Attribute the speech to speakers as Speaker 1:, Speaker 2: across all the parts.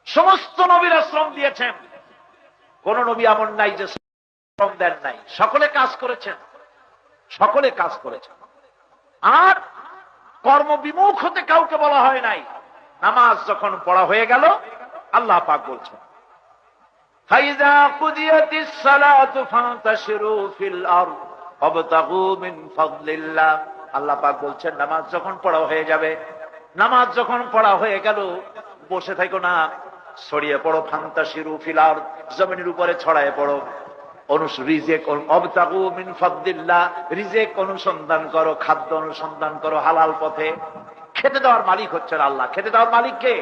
Speaker 1: সমস্ত নবীরা শ্রম দিয়েছেন, কোন নবী এমন নাই যে শ্রম দেন নাই। সকলে কাজ করেছেন, সকলে কাজ করেছেন। আর কর্মবিমুখ হতে কাউকে বলা হয় নাই। নামাজ যখন পড়া হয়ে গেল, আল্লাহ পাক বলছেন ফাইযা কুদিয়াতিস সালাতু ফান্তাশিরু ফিল আরদ ওয়াবতাগু মিন ফাদলিল্লাহ। আল্লাহ পাক বলছেন নামাজ যখন পড়া হয়ে যাবে, নামাজ যখন পড়া হয়ে গেল, বসে থাকো না, ছড়িয়ে পড়ো। ফান্তাশিরু ফিল আরদ, জমিনের উপরে ছড়ায় পড়ো। রিজিক ওয়াবতাগু মিন ফাদলিল্লাহ, রিজিক অনুসন্ধান করো, খাদ্য অনুসন্ধান করো হালাল পথে। খেতে দেওয়ার মালিক হচ্ছেন আল্লাহ। খেতে দেওয়ার মালিক কে?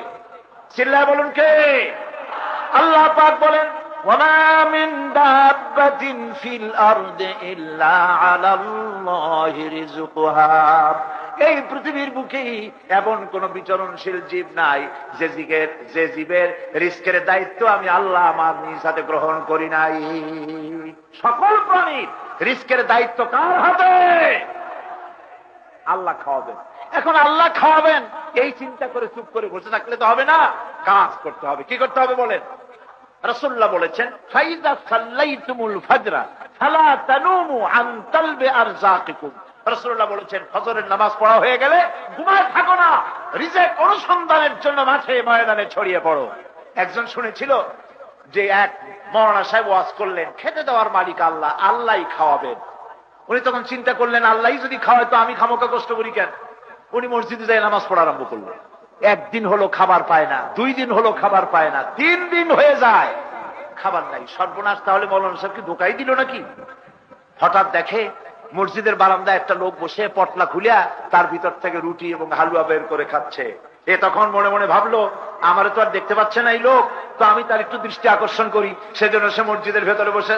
Speaker 1: চিল্লায় বলুন কে? আল্লাহ পাক বলেন ওয়ামা মিন দাব্বাতিন ফিল আরদি ইল্লা আলাল্লাহি রিজকুহা। এই পৃথিবীর বুকে এমন কোন বিচরণশীল জীব নাই যে জীবের রিস্কের দায়িত্ব আমি আল্লাহ আমার নিজ হাতে গ্রহণ করি নাই। সকল প্রাণীর রিস্কের দায়িত্ব কার হাতে? আল্লাহ খাওয়াবেন। এখন আল্লাহ খাওয়াবেন এই চিন্তা করে চুপ করে বসে থাকলে তো হবে না, কাজ করতে হবে। কি করতে হবে বলেন? রাসূলুল্লাহ বলেছেন ফাইযা সাল্লাইতুমুল ফাজরা ফালা তানুমু আন তালবি আরযাকিকুম। রাসূলুল্লাহ বলেছেন ফজরের নামাজ পড়া হয়ে গেলে ঘুমায় থাকো না, রিজিক অনুসন্ধানের জন্য মাঠে ময়দানে ছড়িয়ে পড়ো। একজন শুনেছিল যে এক মাওলানা সাহেব ওয়াজ করলেন খেতে দেওয়ার মালিক আল্লাহ, আল্লাহই খাওয়াবেন। উনি তখন চিন্তা করলেন আল্লাহই যদি খাওয়ায় তো আমি খামোকা কষ্ট করি কেন? উনি মসজিদে যাই নামাজ পড়া আরম্ভ করলেন। একদিন হলো খাবার পায় না, 2 দিন হলো খাবার পায় না, 3 দিন হয়ে যায় খাবার নাই। সর্বনাশ, তাহলে মৌলানা সাহেব কি ধোকাই দিল নাকি? হঠাৎ দেখে মসজিদের বারান্দায় একটা লোক বসে পটলা খুলিয়া তার ভিতর থেকে রুটি এবং হালুয়া বের করে খাচ্ছে। এ তখন মনে মনে ভাবলো আমারে তো আর দেখতে পাচ্ছে না এই লোক, তো আমি তার একটু দৃষ্টি আকর্ষণ করি। সেজন্য সে মসজিদের ভেতরে বসে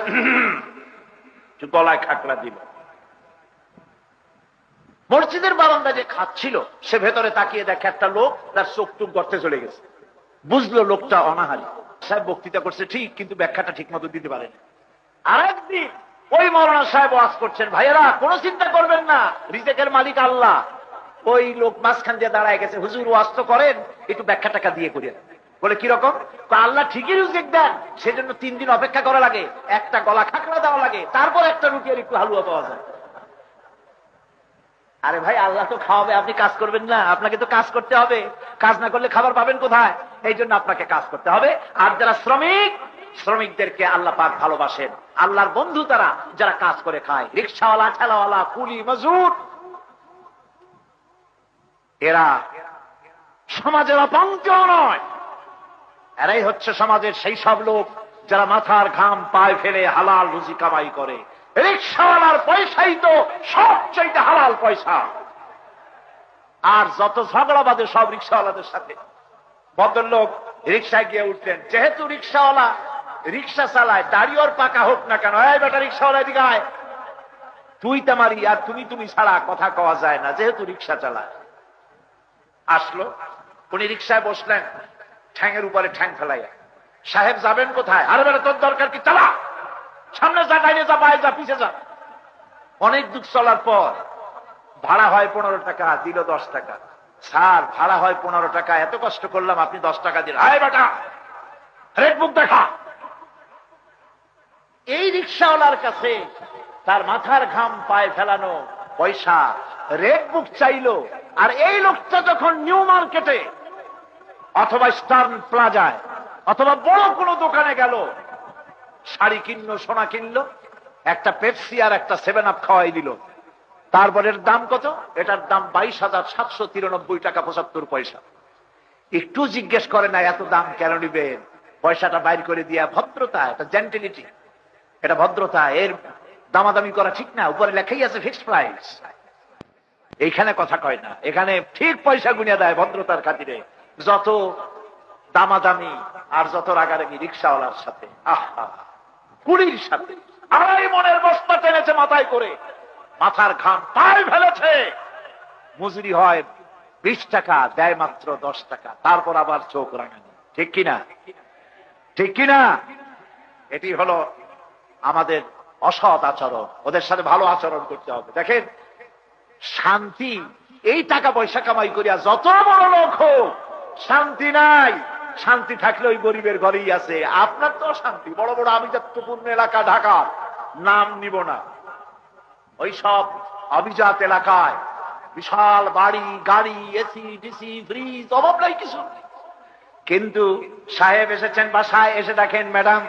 Speaker 1: গলায় খাকড়া দিল। মসজিদের বারান্দা যে খাচ্ছিল সে ভেতরে তাকিয়ে দেখে একটা লোক তার চোখ টুক গর্তে চলে গেছে। বুঝলো লোকটা অনাহারী। সাহেব বক্তৃতা করছে ঠিক, কিন্তু ব্যাখ্যাটা ঠিক মতো দিতে পারেন। আরেকদিন ওই মাওলানা সাহেব ওয়াজ করছেন, ভাইয়েরা কোনো চিন্তা করবেন না, রিজিকের মালিক আল্লাহ। ওই লোক মাঝখান দিয়ে দাঁড়ায় গেছে, হুজুর ওয়াজ তো করেন, একটু ব্যাখ্যা টাকা দিয়ে করিয়ে। বলে কিরকম? আল্লাহ ঠিকই রিজিক দেন, সেজন্য 3 দিন অপেক্ষা করা লাগে, একটা গলা খাকড়া দেওয়া লাগে, তারপর একটা রুটি আর একটু হালুয়া পাওয়া যায়। আরে ভাই আল্লাহ তো খাওয়াবে, আপনি কাজ করবেন না? আপনাকে তো কাজ করতে হবে, কাজ না করলে খাবার পাবেন কোথায়? এই জন্য আপনাকে কাজ করতে হবে। আর যারা শ্রমিক, শ্রমিকদেরকে আল্লাহ পাক ভালোবাসেন। আল্লাহর বন্ধু তারা যারা কাজ করে খায়, রিকশাওয়ালা, ঠেলাওয়ালা, কুলি মজুর, এরা সমাজের অপঙ্ক্ত নয়। এরাই হচ্ছে সমাজের সেই সব লোক যারা মাথার ঘাম পায়ে ফেলে হালাল রুজি কামাই করে। রিকশাওয়ালার পয়সাই তো সবচাইতে হালাল পয়সা। আর যত ঝগড়া বাঁধে সব রিকশাওয়ালাদের সাথে। ভদ্রলোক রিকশায় গিয়ে উঠলেন, যেহেতু রিকশাওয়ালা রিকশা চালায়, দাড়ি ওর পাকা হোক না কেন, এই বেটা রিকশাওয়ালা দিকে আয়, তুই তামারি আর তুমি ছাড়া কথা কওয়া যায় না, যেহেতু রিকশা চালায়। আসলো, উনি রিকশায় বসলেন, ঠ্যাংয়ের উপরে ঠ্যাং ফেলাইয়া। সাহেব যাবেন কোথায়? আরে বেটা তোর দরকার কি, চালা, সামনে যা, গাড়ি যা, বাইরে যা, পিছে যা। অনেক দূর চলার পর ভাড়া হয় 15 টাকা, দিল 10 টাকা। স্যার ভাড়া হয় 15 টাকা, এত কষ্ট করলাম আপনি 10 টাকা দিলেন। আয় বেটা রেড বুক দেখা। এই রিকশাওয়ালার কাছে তার মাথার ঘাম পায়ে ফেলানো পয়সা, রেড বুক চাইলো। আর এই লোকটা যখন নিউ মার্কেটে অথবা স্টার্ন প্লাজায় অথবা বড় কোনো দোকানে গেল, শাড়ি কিনলো, সোনা কিনলো, একটা পেপসি আর একটা 7 আপ খাওয়াই দিল। তারপরের দাম কত? এটার দাম 22,793 টাকা 75 পয়সা। একটু জিজ্ঞেস করে না এত দাম কেন নিবেন? পয়সাটা বাইর করে দিয়া, ভদ্রতা, এটা জেন্টিলিটি, এটা ভদ্রতা। এর দামাদামি করা ঠিক না, উপরে লেখাই আছে ফিক্সড প্রাইস। এইখানে কথা কয় না, এখানে ঠিক পয়সা গুনিয়া দেয় ভদ্রতার খাতিরে। যত দামাদামি আর যত রাগারাগি রিকশাওয়ালার সাথে, আহা, কুলির সাথে। আড়াই মনের বস্তা টেনেছে মাথায় করে, মাথার ঘাম পায়ে ফেলেছে। মজুরি হয় 20 টাকা, দেয় মাত্র 10 টাকা। তারপর আবার চোখ রাঙানি। ঠিক কিনা? ঠিক কিনা? এটি হলো আমাদের অসৎ আচরণ। ওদের সাথে ভালো আচরণ করতে হবে। দেখেন শান্তি, এই টাকা পয়সা কামাই করিয়া যত বড় লোক হোক শান্তি নাই। শান্তি থাকলে ওই গরিবের ঘরেই আছে। আপনার তো শান্তি। বড় বড় আভিজাত্যপূর্ণ এলাকা ঢাকা, নাম নিব না, ওই সব অভিজাত এলাকায় বিশাল বাড়ি গাড়ি, এসি ডিসি ফ্রিজ, অভাব নাই কিছু। কিন্তু সাহেব এসেছেন বাসায়, এসে দেখেন ম্যাডাম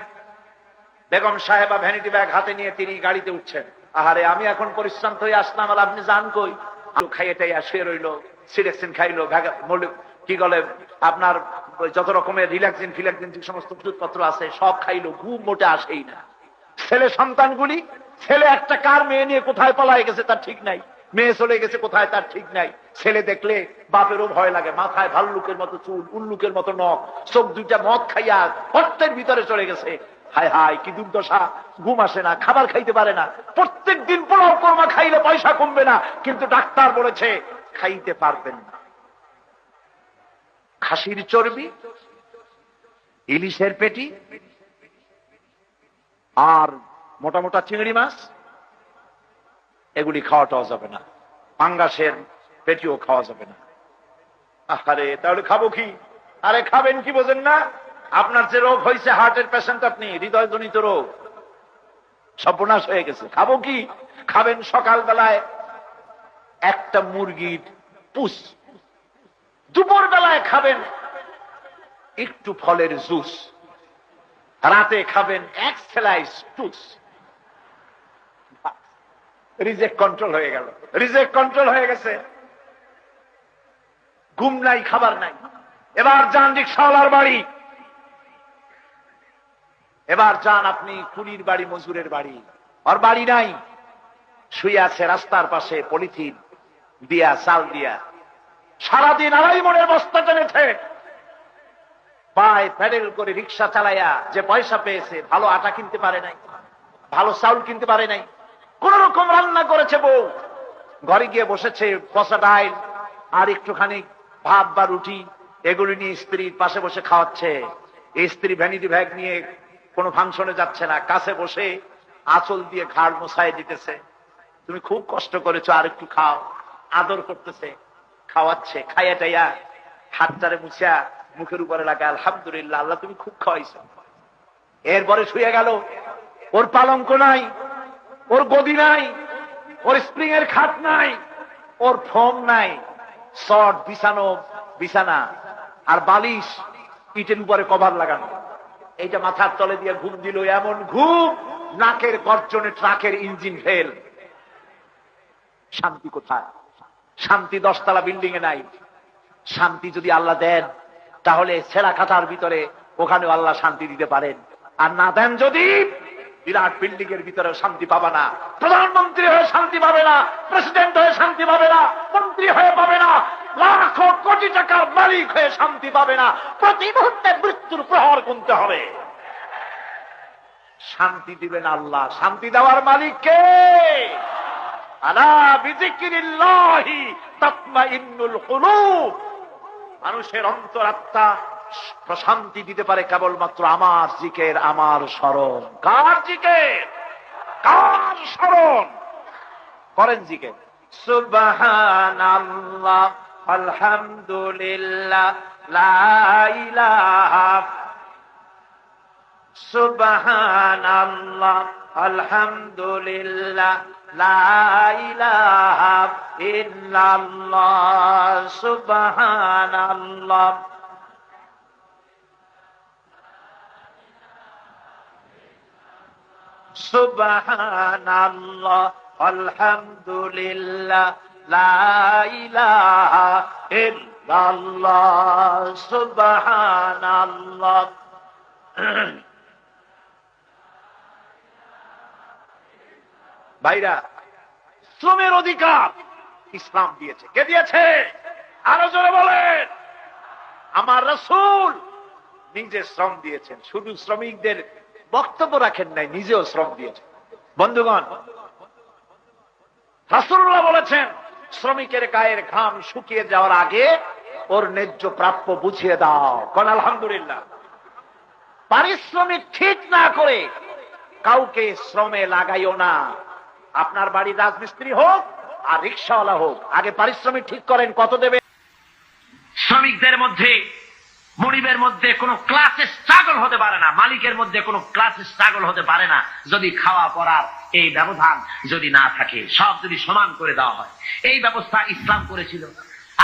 Speaker 1: বেগম সাহেবা ভ্যানিটি ব্যাগ হাতে নিয়ে তিনি গাড়িতে উঠছেন। আহারে, আমি এখন পরিশ্রান্ত হয়ে আসলাম, আর আপনি যান কই? খাইয়েটাই শুয়ে রইল, সিডেক্সিন খাইলো, কি বলে আপনার যত রকমের রিল্যাক্সিন ফিল্যাক্সিন যে সমস্ত ওষুধপত্র আছে সব খাইলো, ঘুম মোটে আসেই না। ছেলে সন্তানগুলি, ছেলে একটা কার মেয়ে নিয়ে কোথায় পালায় গেছে তার ঠিক নাই, মেয়ে চলে গেছে কোথায় তার ঠিক নাই। ছেলে দেখলে বাপেরও ভয় লাগে, মাথায় ভাল্লুকের মতো চুল, উল্লুকের মতো নখ, চোখ দুইটা মদ খাইয়া গর্তের ভিতরে চলে গেছে। হায় হায়, কি দুর্দশা! ঘুম আসে না, খাবার খাইতে পারে না। প্রত্যেক দিন পোলাও কোরমা খাইলে পয়সা কমবে না, কিন্তু ডাক্তার বলেছে খাইতে পারবেন না। খাসির চর্বি, ইলিশের পেটি, আর মোটা মোটা চিংড়ি মাছ, এগুলি খাওয়াটাও যাবে না। পাঙ্গাসের পেটিও খাওয়া যাবে না। আরে তাহলে খাবো কি? আরে খাবেন কি বোঝেন না? আপনার যে রোগ হয়েছে, হার্টের পেশেন্ট আপনি, হৃদয়জনিত রোগ, সর্বনাশ হয়ে গেছে। খাবো কি? খাবেন সকালবেলায় একটা মুরগির পুষ, দুপুর বেলায় খাবেন একটু ফলের জুস, রাতে খাবেন এক স্লাইস টুস। রিজেক্ট কন্ট্রোল হয়ে গেল, রিজেক্ট কন্ট্রোল হয়ে গেছে। ঘুম নাই, খাবার নাই। এবার যান রিক্সাওয়ালার বাড়ি, এবার যান আপনি কুলির বাড়ি, মজুরের বাড়ি, আর বাড়ি নাই, শুয়ে আছে রাস্তার পাশে পলিথিন দিয়া, চাল দিয়া, সারাদিন 2.5 মণের বস্তা টেনেছে, পায়ে প্যাডেল করে রিক্সা চালাইয়া যে পয়সা পেয়েছে, ভালো আটা কিনতে পারে নাই, ভালো চাউল কিনতে পারে নাই, কোন রকম রান্না করেছে বউ, ঘরে গিয়ে বসেছে পচা ডাইল আর একটুখানি ভাত বা রুটি, এগুলি নিয়ে স্ত্রীর পাশে বসে খাওয়াচ্ছে। এই স্ত্রী ভ্যানিটি ব্যাগ নিয়ে কোনো ফাংশনে যাচ্ছে না, কাছে বসে আঁচল দিয়ে ঘাড় মোছায় দিতেছে, তুমি খুব কষ্ট করেছো, আর একটু খাও, আদর করতেছে, খাওয়াচ্ছে, খাইয়া টাইয়া হাতটারে মুছিয়া মুখের উপরে লাগা, আলহামদুলিল্লাহ, আল্লাহ তুমি খুব খাওয়াইছো। এরপরে শুয়ে গেল, ওর পালঙ্ক নাই, ওর গদি নাই, ওর স্প্রিং এর খাট নাই, ওর ফোম নাই, শর্ট বিছানো বিছানা আর বালিশ, ইটের উপরে কভার লাগানো, এইটা মাথার তলে দিয়ে ঘুম দিল। এমন ঘুম, নাকের গর্জনে ট্রাকের ইঞ্জিন ফেল। শান্তি কোথায়? শান্তি 10 তলা বিল্ডিং এ নাই। শান্তি যদি আল্লাহ দেন, তাহলে ছেঁড়া খাতার ভিতরে ওখানেও আল্লাহ শান্তি দিতে পারেন। আর না দেন যদি, বিরাট বিল্ডিং এর ভিতরে শান্তি পাবে না, প্রধানমন্ত্রী হয়ে শান্তি পাবে না, প্রেসিডেন্ট হয়ে শান্তি পাবে না, মন্ত্রী হয়ে পাবে না, লাখো কোটি টাকার মালিক হয়ে শান্তি পাবে না। প্রতি মুহূর্তে মৃত্যুর প্রহর গুনতে হবে। শান্তি দিবেন আল্লাহ। শান্তি দেওয়ার মালিক কে? আলা বিযিকরিল্লাহি তাতমাইন্নুল কুলুব। মানুষের অন্তরাত্মা প্রশান্তি দিতে পারে কেবলমাত্র আমার জিকির, আমার স্মরণ। কার জিকির? কার স্মরণ? করেন জিকির। সুবহানাল্লাহ, আলহামদুলিল্লাহ, লা ইলাহা, সুবহানাল্লাহ, আলহামদুলিল্লাহ, লা ইলাহা ইল্লাল্লাহ, সুবহানাল্লাহ। সুবহানাল্লাহ, আলহামদুলিল্লাহ, লা ইলাহা ইল্লাল্লাহ, সুবহানাল্লাহ। ভাইরা, শ্রমের অধিকার ইসলাম দিয়েছে। কে দিয়েছে? আরো জোরে বলেন। আমার রাসূল নিজে শ্রম দিয়েছেন, শুধু শ্রমিকদের বক্তব্য রাখেন নাই, নিজেও শ্রম দিয়েছেন। বন্ধুগণ, রাসূলুল্লাহ বলেছেন, শ্রমিকের গায়ের ঘাম শুকিয়ে যাওয়ার আগে ওর ন্যায্য প্রাপ্য বুঝিয়ে দাও। কোন আলহামদুলিল্লাহ। পারিশ্রমিক ঠিক না করে কাউকে শ্রমে লাগাইও না। আপনার বাড়ি রাজমিস্ত্রি হোক আর রিক্সাওয়ালা হোক, আগে পারিশ্রমিক ঠিক করেন, কত দেবে। শ্রমিকদের মধ্যে মনিবের মধ্যে কোনো ক্লাসে স্ট্রাগল হতে পারে না, মালিকের মধ্যে কোনো ক্লাসে স্ট্রাগল হতে পারে না যদি খাওয়া পড়ার এই ব্যবধান যদি না থাকে, সব যদি সমান করে দেওয়া হয়। এই ব্যবস্থা ইসলাম করেছিল।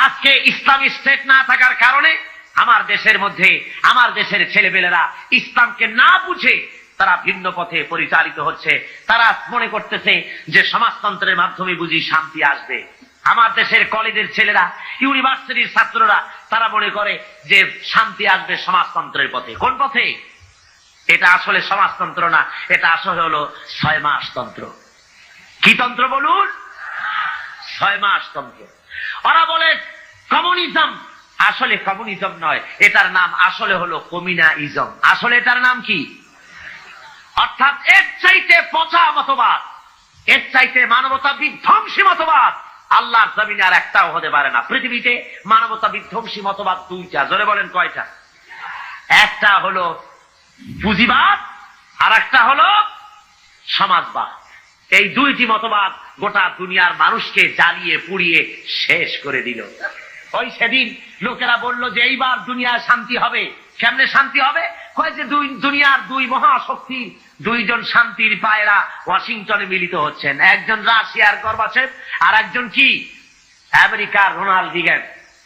Speaker 1: আজকে ইসলামী স্টেট না থাকার কারণে আমার দেশের মধ্যে আমার দেশের ছেলেপেলেরা ইসলামকে না বুঝে তারা ভিন্ন পথে পরিচালিত হচ্ছে। তারা মনে করতেছে যে সমাজতন্ত্রের মাধ্যমে বুঝি শান্তি আসবে। আমার দেশের কলেজের ছেলেরা, ইউনিভার্সিটির ছাত্ররা তারা মনে করে যে শান্তি আসবে সমাজতন্ত্রের পথে। কোন পথে? এটা আসলে সমাজতন্ত্র না, এটা আসলে হলো 6 মাস তন্ত্র। কি তন্ত্র বলুন? 6 মাস তন্ত্র। ওরা বলে কমিউনিজম, আসলে কমিউনিজম নয়, এটার নাম আসলে হলো কমিউনাইজম। আসলে এটার নাম কি? অর্থাৎ এর চাইতে পচা মতবাদ, এর চাইতে মানবতা বিধ্বংসী মতবাদ আল্লাহর জমিনে আর একটাও হতে পারে না। পৃথিবীতে মানবতা বিধ্বংসী মতবাদ 2টা। জোরে বলেন কয়টা? একটা হলো পুঁজিবাদ আর একটা হলো সমাজবাদ। এই 2টি মতবাদ গোটা দুনিয়ার মানুষকে জ্বালিয়ে পুড়িয়ে শেষ করে দিল। ওই সেদিন লোকেরা বলল যে এইবার দুনিয়ায় শান্তি হবে। কেমনে শান্তি হবে? কয় যে দুনিয়ার 2 মহাশক্তি, 2জন শান্তির পায়রা ওয়াশিংটনে মিলিত হচ্ছেন। একজন রাশিয়ার গর্বাচেভ আর একজন কি আমেরিকার রোনাল্ড রিগান।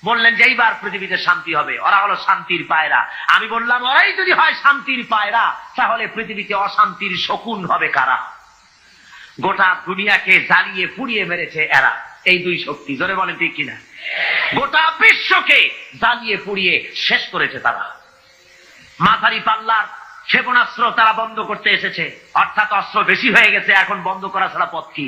Speaker 1: বললেন যে এইবার পৃথিবীতে শান্তি হবে। ওরা হলো শান্তির পায়রা। আমি বললাম ওরাই যদি হয় শান্তির পায়রা, তাহলে পৃথিবীতে অশান্তির শকুন হবে কারা? গোটা দুনিয়াকে জ্বালিয়ে পুড়িয়ে মেরেছে এরা, এই 2 শক্তি। জোরে বলেন ঠিক কিনা? গোটা বিশ্বকে জ্বালিয়ে পুড়িয়ে শেষ করেছে তারা। মাঝারি পাল্লার ক্ষেপণাস্ত্র তারা বন্ধ করতে এসেছে, অর্থাৎ অস্ত্র বেশি হয়ে গেছে, এখন বন্ধ করা ছাড়া পথ কি?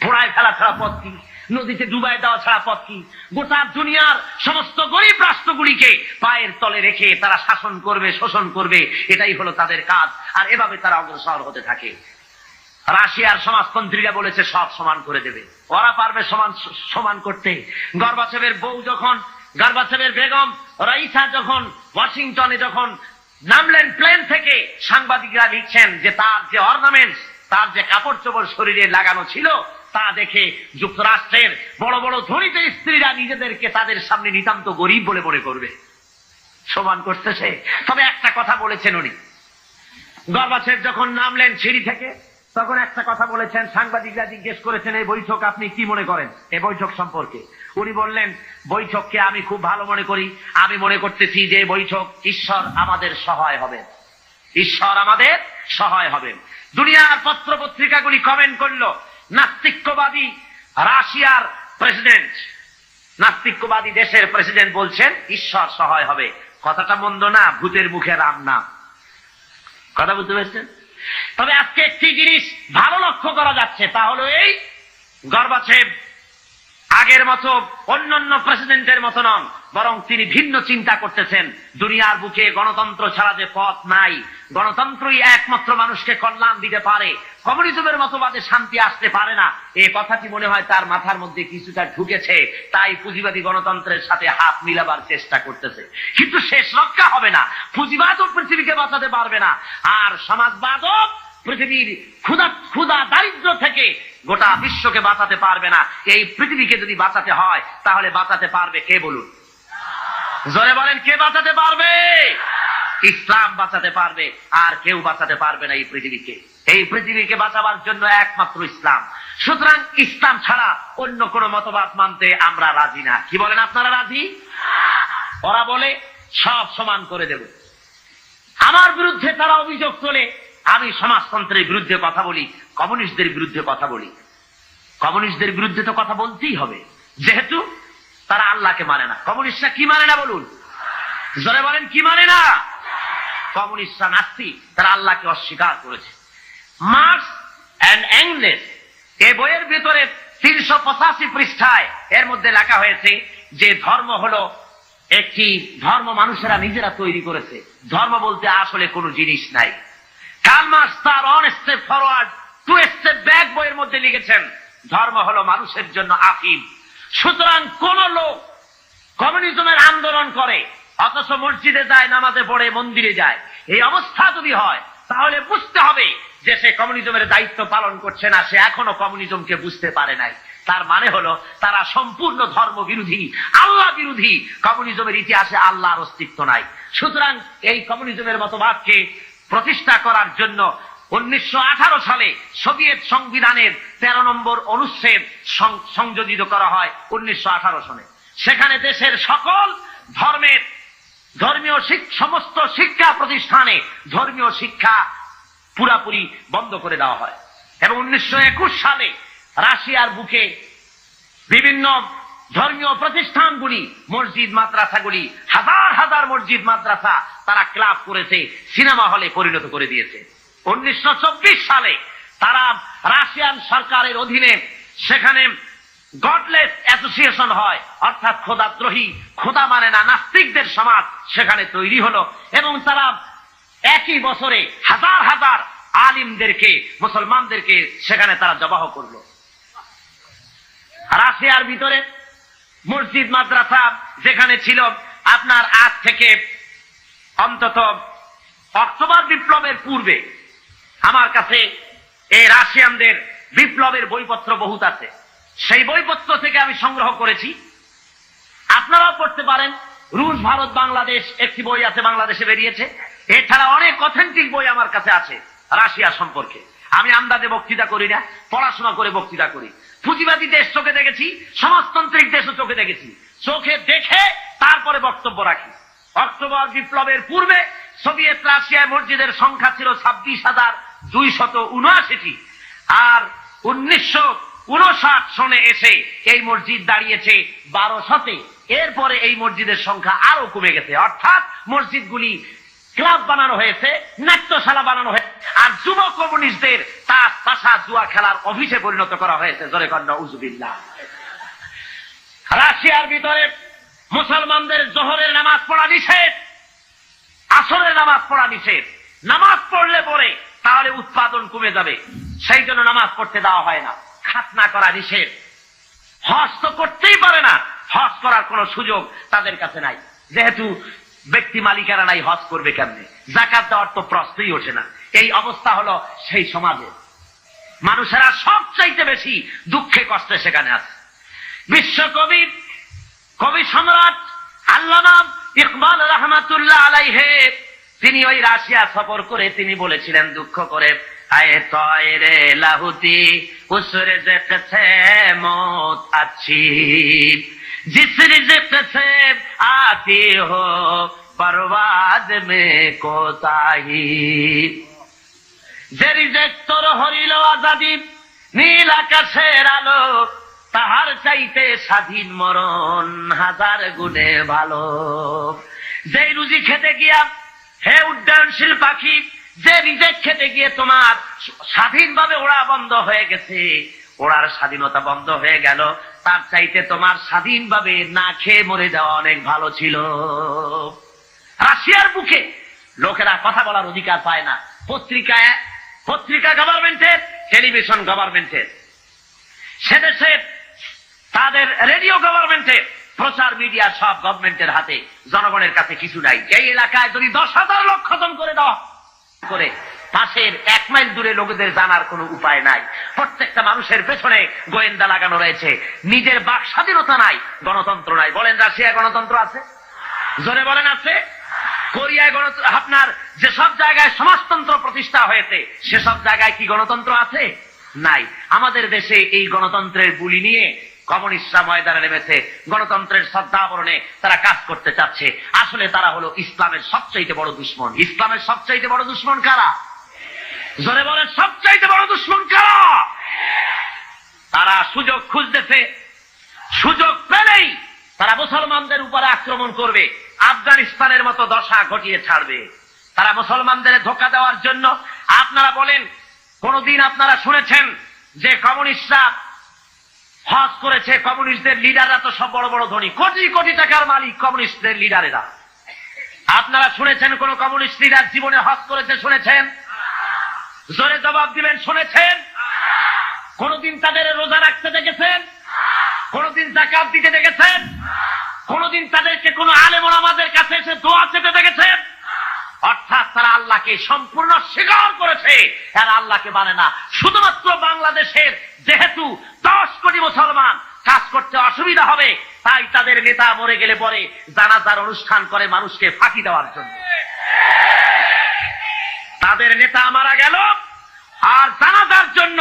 Speaker 1: পোড়ায় ফেলা ছাড়া পথ কি? নদীতে ডুবাই দেওয়া ছাড়া পথ কি? গোটা দুনিয়ার সমস্ত গরিব রাষ্ট্রগুলিকে পায়ের তলে রেখে তারা শাসন করবে, শোষণ করবে, এটাই হলো তাদের কাজ। আর এভাবে তারা অগ্রসর হতে থাকে। রাশিয়ার সমাজতন্ত্রীরা বলেছে সব সমান করে দেবে, ওরা পারবে সমান করতে। গর্বাচেভের বউ যখন, গর্বাচেভের বেগম রাইসা যখন ওয়াশিংটনে যখন নামলেন প্লেন থেকে, সাংবাদিকরা লিখছেন যে তার যে অর্নামেন্টস, তার যে কাপড় চোপড় শরীরে লাগানো ছিল, তা দেখে যুক্তরাষ্ট্রের বড় বড় ধনিত স্ত্রীরা নিজেদেরকে তাদের সামনে নিতান্ত গরিব বলে মনে করবে। সমান করতেছে। তবে একটা কথা বলেছেন উনি, গর্বাচেভ যখন নামলেন সিঁড়ি থেকে, তখন একটা কথা বলেছেন। সাংবাদিকরা জিজ্ঞেস করেছেন এই বৈঠক আপনি কি মনে করেন, এই বৈঠক সম্পর্কে? উনি বললেন বৈঠককে আমি খুব ভালো মনে করি। আমি মনে করতেছি যে বৈঠক ঈশ্বর আমাদের সহায় হবে, ঈশ্বর আমাদের সহায় হবে। দুনিয়ার পত্র পত্রিকাগুলি কমেন্ট করলো নাস্তিক্যবাদী রাশিয়ার প্রেসিডেন্ট, নাস্তিক্যবাদী দেশের প্রেসিডেন্ট বলছেন ঈশ্বর সহায় হবে। কথাটা মন্দ না, ভূতের মুখে রাম না। কথা বুঝতে পেরেছেন? তবে আজকে একটি জিনিস ভালো লক্ষ্য করা যাচ্ছে, তা হলো এই, গর্বাচেভ আগের মতো অন্যান্য প্রেসিডেন্টের মতো নন, বরং তিনি ভিন্ন চিন্তা করতেছেন। দুনিয়ার বুকে গণতন্ত্র ছাড়া যে পথ নাই, গণতন্ত্রই একমাত্র মানুষকে কল্যাণ দিতে পারে, কমিউনিজমের মতবাদে শান্তি আসতে পারে না, এই কথাটি মনে হয় তার মাথার মধ্যে কিছুটা ঢুকেছে। তাই পুঁজিবাদী গণতন্ত্রের সাথে হাত মিলাবার চেষ্টা করতেছে। কিন্তু শেষ রক্ষা হবে না। পুঁজিবাদও পৃথিবীকে বাঁচাতে পারবে না, আর সমাজবাদও পৃথিবীর ক্ষুধা দারিদ্র থেকে গোটা বিশ্বকে বাঁচাতে পারবে না। এই পৃথিবীকে যদি বাঁচাতে হয়, তাহলে বাঁচাতে পারবে কে বলুন? জোরে বলেন, কে বাঁচাতে পারবে? ইসলাম বাঁচাতে পারবে, আর কেউ বাঁচাতে পারবে না এই পৃথিবীকে। এই পৃথিবীকে বাঁচাবার জন্য একমাত্র ইসলাম। সুতরাং ইসলাম ছাড়া অন্য কোন মতবাদ মানতে আমরা রাজি না। কি বলেন, আপনারা রাজি? ওরা বলে সব সমান করে দেব। আমার বিরুদ্ধে তারা অভিযোগ তোলে, আমি সমাজতন্ত্রের বিরুদ্ধে কথা বলি, কমিউনিস্টদের বিরুদ্ধে কথা বলি। কমিউনিস্টদের বিরুদ্ধে তো কথা বলতেই হবে, যেহেতু তারা আল্লাহকে মানে না। কমিউনিস্টরা কি মানে না বলুন? জোরে বলেন, কি মানে না? কমিউনিস্টরা নাস্তিক, তারা আল্লাহকে অস্বীকার করেছে। মার্কস এন্ড এঙ্গেলস এই বইয়ের ভিতরে 385 পৃষ্ঠায় এর মধ্যে লেখা হয়েছে যে ধর্ম হলো একটি ধর্ম মানুষেরা নিজেরা তৈরি করেছে। ধর্ম বলতে আসলে কোনো জিনিস নাই। কার্ল মার্কস তার one step forward to step back বইয়ের মধ্যে লিখেছেন ধর্ম হলো মানুষের জন্য আফিম। সুতরাং কোন লোক কমিউনিজমের আন্দোলন করে অথচ মসজিদে যায়, নামাজে পড়ে, মন্দিরে যায়, এই অবস্থা যদি হয়, তাহলে বুঝতে হবে যে সে কমিউনিজমের দায়িত্ব পালন করছে না, সে এখনো কমিউনিজমকে বুঝতে পারে নাই।
Speaker 2: তার মানে হলো তারা সম্পূর্ণ ধর্ম বিরোধী, আল্লাহ বিরোধী। কমিউনিজমের ইতিহাসে আল্লাহর অস্তিত্ব নাই। সুতরাং এই কমিউনিজমের মতবাদকে প্রতিষ্ঠা করার জন্য 1918 সালে সোভিয়েত সংবিধানের 13 নম্বর অনুচ্ছেদ সংযোজিত করা হয় 1918 সালে। সেখানে দেশের সকল ধর্মের ধর্মীয় সমস্ত শিক্ষা প্রতিষ্ঠানে ধর্মীয় শিক্ষা পুরাপুরি বন্ধ করে দেওয়া হয়। এবং 1921 সালে রাশিয়ার বুকে বিভিন্ন ধর্মীয় প্রতিষ্ঠানগুলি, মসজিদ মাদ্রাসাগুলি, হাজার হাজার মসজিদ মাদ্রাসা তারা ক্লাব করেছে, সিনেমা হলে পরিণত করে দিয়েছে। 1924 সালে তারা রাশিয়ান সরকারের অধীনে সেখানে গডলেস অ্যাসোসিয়েশন হয়, অর্থাৎ খোদাদ্রোহী, খোদা মানে না নাস্তিকদের সমাজ সেখানে তৈরি হলো। এবং তারা একই বছরে হাজার হাজার আলিমদেরকে, মুসলমানদেরকে সেখানে তারা জবাহ করলো। রাশিয়ার ভিতরে মসজিদ মাদ্রাসা যেখানে ছিল, আপনার আজ থেকে অন্তত অক্টোবর বিপ্লবের পূর্বে আমার কাছে এই রাশিয়ানদের বিপ্লবের বইপত্র বহুত আছে। সেই বইপত্র থেকে আমি সংগ্রহ করেছি, আপনারাও পড়তে পারেন। রুশ, ভারত, বাংলাদেশ একটি বই আছে, বাংলাদেশে বেরিয়েছে। এছাড়া অনেক অথেন্টিক বই আমার কাছে আছে রাশিয়া সম্পর্কে। আমি আন্দাজে বক্তৃতা করি না, পড়াশোনা করে বক্তৃতা করি। পুঁজিবাদী দেশ চোখে দেখেছি, সমাজতান্ত্রিক দেশও চোখে দেখেছি। চোখে দেখে তারপরে বক্তব্য রাখি। অক্টোবর বিপ্লবের পূর্বে সোভিয়েত রাশিয়ায় মসজিদের সংখ্যা ছিল 26,279টি, আর 1959 সনে এসে এই মসজিদ দাঁড়িয়েছে 1200-তে। এরপরে এই মসজিদের সংখ্যা আরো কমে গেছে, অর্থাৎ মসজিদগুলি ক্লাব বানানো হয়েছে, নাট্যশালা বানানো হয়েছে, আর যুব কমিউনিস্টদের তাস তাসা জুয়া খেলার অফিসে পরিণত করা হয়েছে। জোরে কন্যা উজুবিল্লাহ। রাশিয়ার ভিতরে মুসলমানদের জোহরের নামাজ পড়া নিষেধ, আসরের নামাজ পড়া নিষেধ। নামাজ পড়লে পরে তাহলে উৎপাদন কমে যাবে, সেই জন্য নামাজ পড়তে দেওয়া হয় না। খাতনা করা নিষেধ। হজ তো করতেই পারে না, হজ করার কোন সুযোগ তাদের কাছে নাই, যেহেতু ব্যক্তি মালিকারা নাই, হজ করবে কেমনে? যাকাত দেওয়ার তো প্রশ্নই ওঠে না। এই অবস্থা হলো সেই সমাজে। মানুষেরা সবচাইতে বেশি দুঃখে কষ্টে সেখানে আছে। বিশ্বকবি, কবি সম্রাট আল্লামা ইকবাল রহমাতুল্লাহ আলাইহি তিনি ওই রাশিয়া সফর করে তিনি বলেছিলেন দুঃখ করে, আয়ে তয়রে লাহুতি উস রিজক সে মौत अच्छी जिस रिज़्क़ से आती हो परवाज़ में कोताही। যে রিজেক তোর হরিল আজাদি, নীল আকাশের আলো, তাহার চাইতে স্বাধীন মরণ হাজার গুণে ভালো। যে রুজি খেতে গিয়া হে উড্ডয়নশীল পাখি, যে রিজেক খেতে গিয়ে তোমার স্বাধীনভাবে ওড়া বন্ধ হয়ে গেছে, ওড়ার স্বাধীনতা বন্ধ হয়ে গেল, তার চাইতে তোমার স্বাধীনভাবে না খেয়ে মরে যাওয়া অনেক ভালো ছিল। রাশিয়ার বুকে লোকেরা কথা বলার অধিকার পায় না। পত্রিকা গভর্নমেন্টের, টেলিভিশন গভর্নমেন্টের, সেদেশে তাদের রেডিও গভর্নমেন্টের, প্রচার মিডিয়া সব গভর্নমেন্টের হাতে, জনগণের কাছে কিছু নাই। এই এলাকায় যদি 10,000 লোক খতম করে দেওয়া করে, পাশের 1 মাইল দূরে লোকদের জানার কোনো উপায় নাই। প্রত্যেকটা মানুষের পেছনে গোয়েন্দা লাগানো রয়েছে। নিজের বাক স্বাধীনতা নাই, গণতন্ত্র নাই। বলেন রাশিয়ায় গণতন্ত্র আছে? জোরে বলেন আছে? কোরিয়ায় গণতন্ত্র, আপনার যেসব জায়গায় সমাজতন্ত্র প্রতিষ্ঠা হয়েছে সেসব জায়গায় কি গণতন্ত্র আছে? নাই। আমাদের দেশে এই গণতন্ত্রের বুলি নিয়ে কমিউনিস্টরা ময়দানে নেমেছে, গণতন্ত্রের শ্রদ্ধাবরণে তারা কাজ করতে চাচ্ছে। আসলে তারা হলো ইসলামের সবচাইতে বড় দুশ্মন। ইসলামের সবচাইতে বড় দুশ্মন কারা? জোরে বলেন, সবচাইতে বড় দুশ্মন কারা? তারা সুযোগ খুঁজতেছে, সুযোগ পেলেই তারা মুসলমানদের উপরে আক্রমণ করবে, আফগানিস্তানের মতো দশা ঘটিয়ে ছাড়বে। তারা মুসলমানদের ধোঁকা দেওয়ার জন্য। আপনারা বলেন, কোনদিন আপনারা শুনেছেন যে কমিউনিস্টরা হজ করেছে? কমিউনিস্টদের লিডাররা তো সব বড় বড় ধনী, কোটি কোটি টাকার মালিক কমিউনিস্টদের লিডারেরা। আপনারা শুনেছেন কোন কমিউনিস্ট লিডার জীবনে হজ করেছে? শুনেছেন? জোরে জবাব দিবেন, শুনেছেন? কোনদিন তাদের রোজা রাখতে দেখেছেন? কোনদিন যাকাত দিতে দেখেছেন? কোনদিন তাদেরকে কোন আলেম ওলামাদের কাছে এসে দোয়া চেতে দেখেছেন? অর্থাৎ তারা আল্লাহকে সম্পূর্ণ স্বীকার করেছে, এরা আল্লাহকে মানে না। শুধুমাত্র বাংলাদেশের যেহেতু 10 কোটি মুসলমান কাজ করতে অসুবিধা হবে, তাই তাদের নেতা মরে গেলে পরে জানাজার অনুষ্ঠান করে মানুষকে ফাঁকি দেওয়ার জন্য। তাদের নেতা মারা গেল আর জানাজার জন্য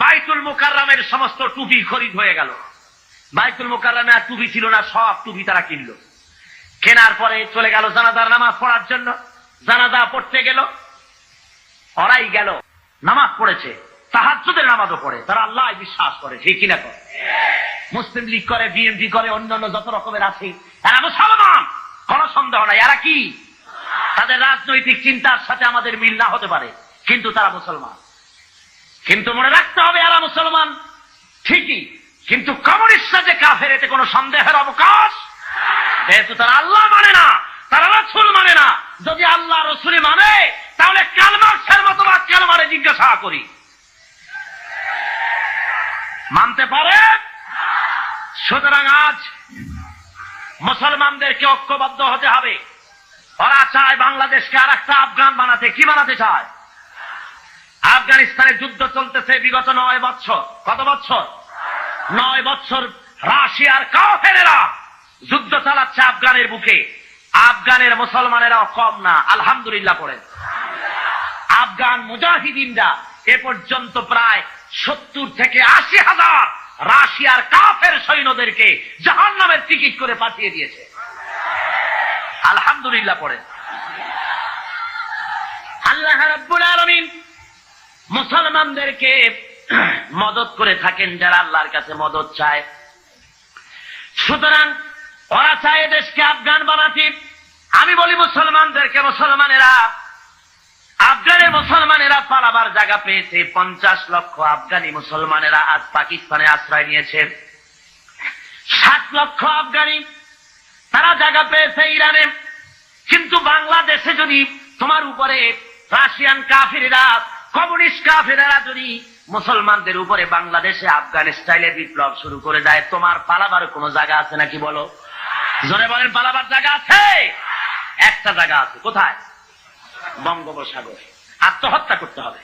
Speaker 2: বাইতুল মুকাররমের সমস্ত টুপি খরিদ হয়ে গেল। বাইতুল মুকাররমে আর টুপি ছিল না, সব টুপি তারা কিনলো। কেনার পরে চলে গেল জানাজার নামাজ পড়ার জন্য। জানাজা পড়তে গেল, ওরাই গেল নামাজ পড়েছে, তাহাজ্জুদের নামাজও পড়ে, তারা আল্লাহ বিশ্বাস করে, ঠিক কিনা করে? মুসলিম লীগ করে, বিএনপি করে, অন্যান্য যত রকমের আছে, এরা মুসলমান, কোন সন্দেহ নাই। এরা কি? তাদের রাজনৈতিক চিন্তার সাথে আমাদের মিল না হতে পারে, কিন্তু তারা মুসলমান। কিন্তু মনে রাখতে হবে এরা মুসলমান ঠিকই, কিন্তু কমিউনিস্টরা যে কাফের এতে কোনো সন্দেহের অবকাশ। যেহেতু তারা আল্লাহ মানে না, তারা রাসূল মানে না। যদি আল্লাহ রাসূল মানে তাহলে কার্ল মার্ক্সের মতবাদ কেন মানে জিজ্ঞাসা করি, মানতে পারে? সুতরাং আজ মুসলমানদেরকে ঐক্যবদ্ধ হতে হবে। ওরা চায় বাংলাদেশকে আর একটা আফগান বানাতে। কি বানাতে চায়? আফগানিস্তানে যুদ্ধ চলতেছে বিগত 9 বছর। কত বছর? 9 বছর রাশিয়ার কাফেরেরা যুদ্ধ চালাচ্ছে আফগানের বুকে। আফগানের মুসলমানেরাও কম না, আলহামদুলিল্লাহ পড়েন। আফগান মুজাহিদিনরা এ পর্যন্ত প্রায় 70 থেকে 80 হাজার রাশিয়ার কাফের সৈন্যদেরকে জাহান্নামের টিকিট করে পাঠিয়ে দিয়েছে, আলহামদুলিল্লাহ পড়েন। আল্লাহ রাব্বুল আলামিন মুসলমানদেরকে মদত করে থাকেন যারা আল্লাহর কাছে মদত চায়। সুতরাং ওরা চায় দেশকে আফগান বানাতে। আমি বলি মুসলমানদেরকে, মুসলমানেরা, আফগানের মুসলমানেরা পালাবার জায়গা পেয়েছে। 50 লক্ষ আফগানি মুসলমানেরা আজ পাকিস্তানে আশ্রয় নিয়েছে। 7 লক্ষ আফগানি তারা জায়গা পেয়েছে ইরানে। কিন্তু বাংলাদেশে যদি তোমার উপরে রাশিয়ান কাফিরেরা, কমিউনিস্ট কাফিরেরা যদি মুসলমানদের উপরে বাংলাদেশে আফগান স্টাইলে বিপ্লব শুরু করে দেয়, তোমার পালাবার কোনো জায়গা আছে নাকি বলো? জোরে বলেন, পালাবার জায়গা আছে? একটা জায়গা আছে। কোথায়? বঙ্গোপসাগর। আত্মহত্যা করতে হবে।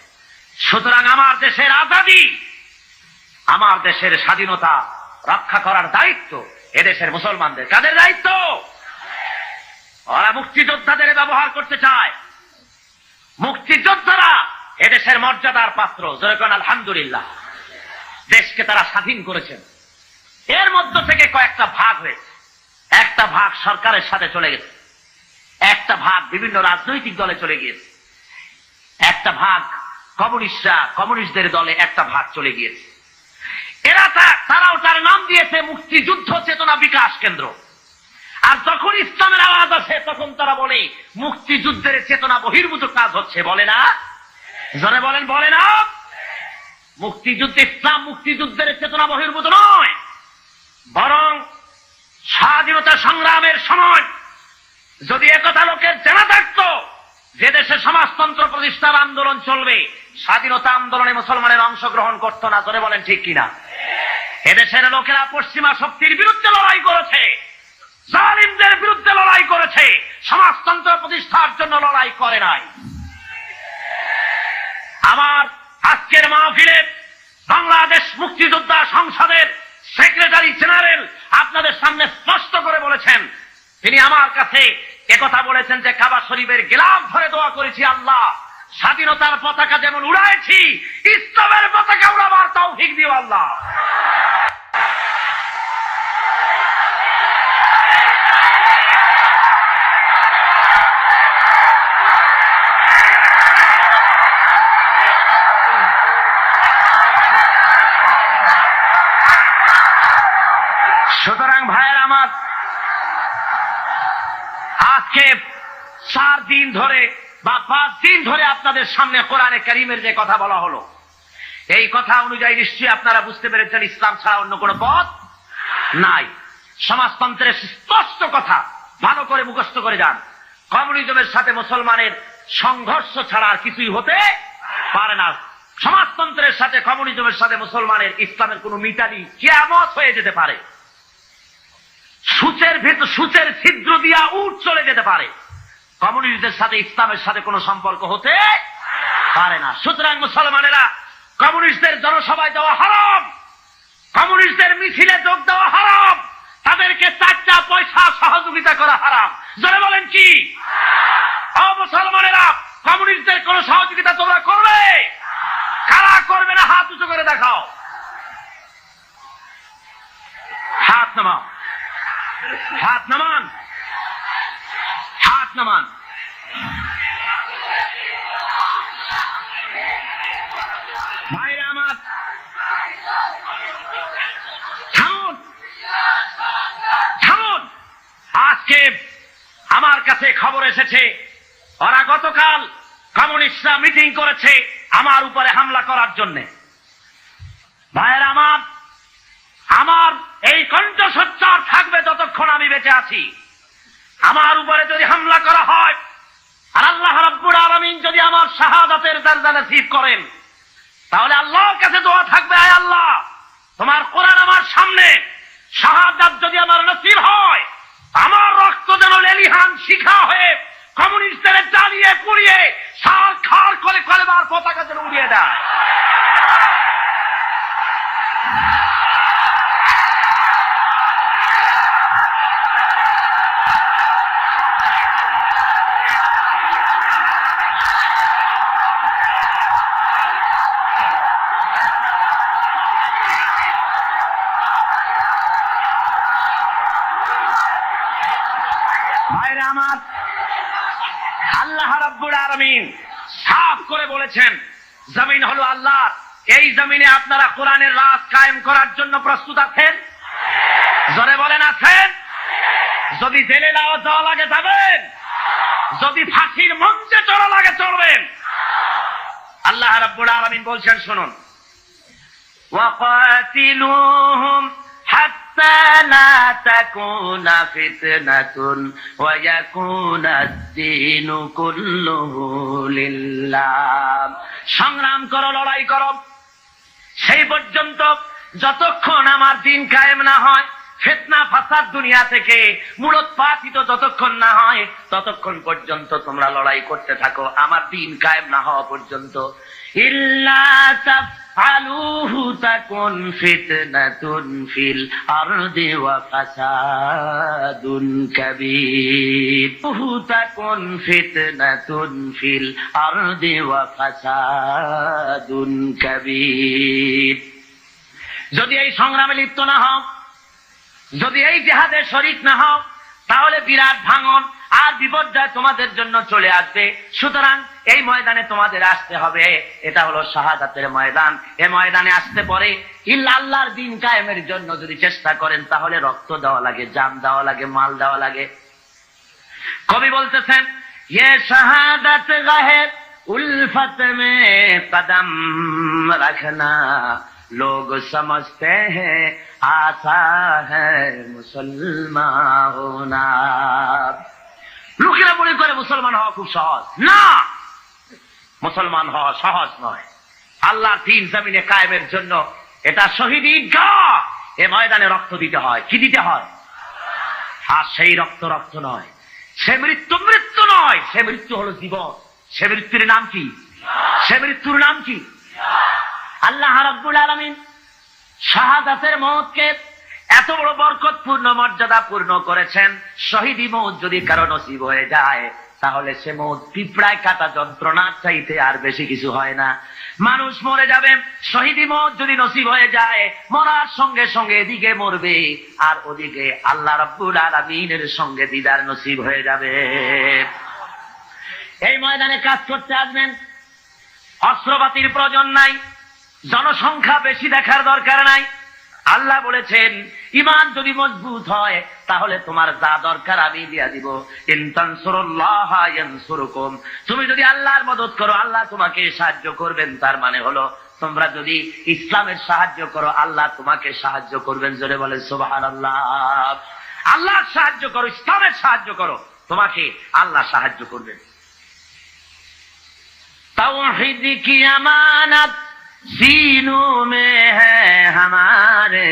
Speaker 2: সুতরাং আমার দেশের আজাদী, আমার দেশের স্বাধীনতা রক্ষা করার দায়িত্ব এদেশের মুসলমানদের। কাদের দায়িত্ব? ওরা মুক্তিযোদ্ধাদের ব্যবহার করতে চায়। মুক্তিযোদ্ধারা এদেশের মর্যাদার পাত্র। যেরকম আলহামদুলিল্লাহ, দেশকে তারা স্বাধীন করেছেন। এর মধ্য থেকে কয়েকটা ভাগ হয়েছে। একটা ভাগ সরকারের সাথে চলে গেছে, একটা ভাগ বিভিন্ন রাজনৈতিক দলে চলে গিয়েছে, একটা ভাগ কমিউনিস্টদের দলে একটা ভাগ চলে গিয়েছে। এরা তারাও তার নাম দিয়েছে মুক্তিযুদ্ধ চেতনা বিকাশ কেন্দ্র। আর যখন ইসলামের আওয়াজ আসে তখন তারা বলে মুক্তিযুদ্ধের চেতনা বহির্ভূত কাজ হচ্ছে। বলে না? জনে বলেন, বলে না? মুক্তিযুদ্ধ, ইসলাম মুক্তিযুদ্ধের চেতনা বহির্ভূত নয়, বরং স্বাধীনতা সংগ্রামের সময় যদি একথা লোকের জানা থাকতো যে দেশে সমাজতন্ত্র প্রতিষ্ঠার আন্দোলন চলবে, স্বাধীনতা আন্দোলনে মুসলমানের অংশগ্রহণ করতো না। জনে বলেন, ঠিক কিনা? এদেশের লোকেরা পশ্চিমা শক্তির বিরুদ্ধে লড়াই করেছে, জালিমদের বিরুদ্ধে লড়াই করেছে, সমাজতন্ত্র প্রতিষ্ঠার জন্য লড়াই করে নাই। আমার আজকের মাহফিলে বাংলাদেশ মুক্তিযোদ্ধা সংসদের সেক্রেটারি জেনারেল আপনাদের সামনে স্পষ্ট করে বলেছেন, তিনি আমার কাছে একথা বলেছেন যে কাবা শরীফের গিলাফ ধরে দোয়া করেছি, আল্লাহ স্বাধীনতার পতাকা যেমন উড়াইছি, ইসলামের পতাকা উড়াবার তৌফিক দিও আল্লাহ। সুতরাং ভাইয়ের আমার, আজকে 4 দিন ধরে বা 5 দিন ধরে আপনাদের সামনে কোরআনে কারীমের যে কথা বলা হলো, এই কথা অনুযায়ী নিশ্চয়ই আপনারা বুঝতে পেরেছেন ইসলাম ছাড়া অন্য কোনো পথ নাই। সমাজতন্ত্রের স্পষ্ট কথা ভালো করে মুখস্থ করে যান। কমিউনিজমের সাথে মুসলমানের সংঘর্ষ ছাড়া আর কিছুই হতে পারে না। সমাজতন্ত্রের সাথে, কমিউনিজমের সাথে মুসলমানের, ইসলামের কোনো মিতালি কিয়ামত হয়ে যেতে পারে। সূচের ছিদ্র দিয়া উট চলে যেতে পারে, কমিউনিস্টদের সাথে ইসলামের সাথে কোনো সম্পর্ক হতে পারে না। সুতরাং মুসলমানেরা কমিউনিস্টদের জনসভায় যাওয়া হারাম, কমিউনিস্টদের মিছিলে যোগ দেওয়া হারাম, তাদেরকে 4টা পয়সা সহযোগিতা করা হারাম। জোরে বলেন কি? মুসলমানেরা, কমিউনিস্টদের কোন সহযোগিতা তোমরা করবে? কারা করবে না হাত উঁচু করে দেখাও। হাত নামান, হাত নামান, হাত নামান। ভাইরা আমার, থামুন, থামুন। আজকে আমার কাছে খবর এসেছে, ওরা গতকাল কমিউনিস্টরা মিটিং করেছে আমার উপরে হামলা করার জন্য। ভাইরা আমার, আমার এই কণ্ঠস্বর থাকবে যতক্ষণ আমি বেঁচে আছি। আমার উপরে যদি হামলা করা হয়, আর আল্লাহ রাব্বুল আলামিন যদি আমার শাহাদাতের দরজা নসিব করেন, তাহলে আল্লাহর কাছে দোয়া থাকবে, আয় আল্লাহ, তোমার কোরআন আমার সামনে, শাহাদাত যদি আমার নসিব হয়, আমার রক্ত যেন লেলিহান শিখা হয়ে কমিউনিস্টদের জ্বালিয়ে পুড়িয়ে সার খার করে কলেমার পতাকা যেন উড়িয়ে দেয়। ভাইরা আমার, আল্লাহ রাব্বুল আলামিন সাফ করে বলেছেন, জমিন হলো আল্লাহর, এই জমিনে আপনারা কোরআনের রাজ কায়েম করার জন্য প্রস্তুত আছেন? জোরে বলেন, আছেন? যদি জেলে যাওয়া লাগে যাবেন, যদি ফাঁসির মঞ্চে চড়া লাগে চড়বেন। আল্লাহ রাব্বুল আলামিন বলছেন, শুনুন, ওয়াকাতিলুহুম হাত্তা লা তাকুনা ফিতনাতুন ওয়া ইয়াকুনা আদ-দীনু কুল্লুহু লিল্লাহ। সংগ্রাম করো, লড়াই করো, সেই পর্যন্ত যতক্ষণ আমার দিন কায়েম না হয়, ফিতনা ফাসাদ দুনিয়া থেকে মূলোৎপাটিত যতক্ষণ না হয়, ততক্ষণ পর্যন্ত তোমরা লড়াই করতে থাকো, আমার দিন কায়েম না হওয়া পর্যন্ত। ইল্লা তাফআলুহু তাকুন ফিতনাতুন ফিল আরদি ওয়া ফাসাদুন কাবীর। তাকুন ফিতনাতুন ফিল আরদি ওয়া ফাসাদুন কাবীর। যদি এই সংগ্রামে লিপ্ত না হও, যদি এই জিহাদে শরীক না হও, তাহলে বিরাট ভাঙন আর বিপর্যয় তোমাদের জন্য চলে আসবে। সুতরাং এই ময়দানে তোমাদের আসতে হবে, এটা হলো শাহাদাতের ময়দান। এই ময়দানে আসতে পরে ইল্লা আল্লাহর দিন কায়েমের জন্য যদি চেষ্টা করেন, তাহলে রক্ত দেওয়া লাগে, জান দেওয়া লাগে, মাল দেওয়া লাগে। কবি বলতেছেন, ये शहादत गहे उल्फत में कदम रखना, लोग समझते हैं आसा है मुसलमान होना। লোকেরা মনে করে মুসলমান হওয়া খুব সহজ। না, মুসলমান হওয়া সহজ নয়। আল্লাহর দ্বীন জমিনে কায়েমের জন্য এটা শহীদ ঈদগাহ, এ ময়দানে রক্ত দিতে হয়। কি দিতে হয়? আর সেই রক্ত রক্ত নয়, সে মৃত্যু মৃত্যু নয়, সে মৃত্যু হলো জীবন। সে মৃত্যুর নাম কি? সে মৃত্যুর নাম কি? আল্লাহ রাব্বুল আলামিন শাহাদাতের মওতকে এত বড় বরকতপূর্ণ মর্যাদাপূর্ণ করেছেন। শহীদি মওত যদি কারো নসিব হয়ে যায়, তাহলে সে মওত পিঁপড়ায় কাটা যন্ত্রণার চাইতে আর বেশি কিছু হয় না। মানুষ মরে যাবে, শহীদি মওত যদি নসিব হয়ে যায়, মরার সঙ্গে সঙ্গে এদিকে মরবে আর ওদিকে আল্লাহ রাব্বুল আলামিনের সঙ্গে দিদার নসিব হয়ে যাবে। এই ময়দানে কাজ করতে আসবেন, অস্ত্রপাতির প্রয়োজন নাই, জনসংখ্যা বেশি দেখার দরকার নাই। আল্লাহ বলেছেন, ঈমান যদি মজবুত হয়, তাহলে তোমার যা দরকার আমি দিয়া দিব। ইন তানসুরুল্লাহ ইয়ানসুরকুম, তুমি যদি আল্লাহর মদদ করো, আল্লাহ তোমাকে সাহায্য করবেন। তার মানে হলো, তোমরা যদি ইসলামের সাহায্য করো, আল্লাহ তোমাকে সাহায্য করবেন। জোরে বলেন সুবহানাল্লাহ। আল্লাহর সাহায্য করো, ইসলামের সাহায্য করো, তোমাকে আল্লাহ সাহায্য করবেন। তাওহীদ কি আমানত सीनों में है हमारे।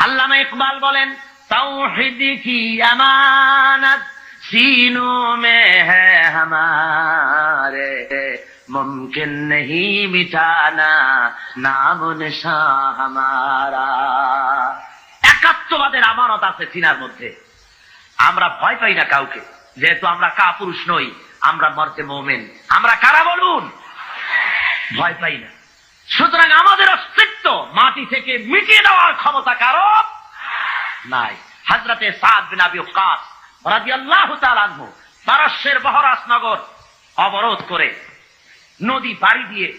Speaker 2: আল্লামা ইকবাল বলেন, তাওহীদ কি আমানত सीनों में है हमारे, मुमकिन नहीं मिटाना नाम निशान हमारा। একাত্মবাদের আমানত আছে সিনার মধ্যে। আমরা ভয় পাই না কাউকে, যেহেতু আমরা কাপুরুষ নই, আমরা মর্তে মুমিন। আমরা কারা বলুন? ভয় পাই না। সুতরাং আমাদের অস্তিত্ব মাটি থেকে মিটিয়ে দেওয়ার ক্ষমতা কারো নাই। হযরতে সাদ বিন আবি ওয়াক্কাস রাদিয়াল্লাহু তাআলা আনহু পারস্যের বহরাস নগর অবরোধ করে নদী পাড়ি দিয়ে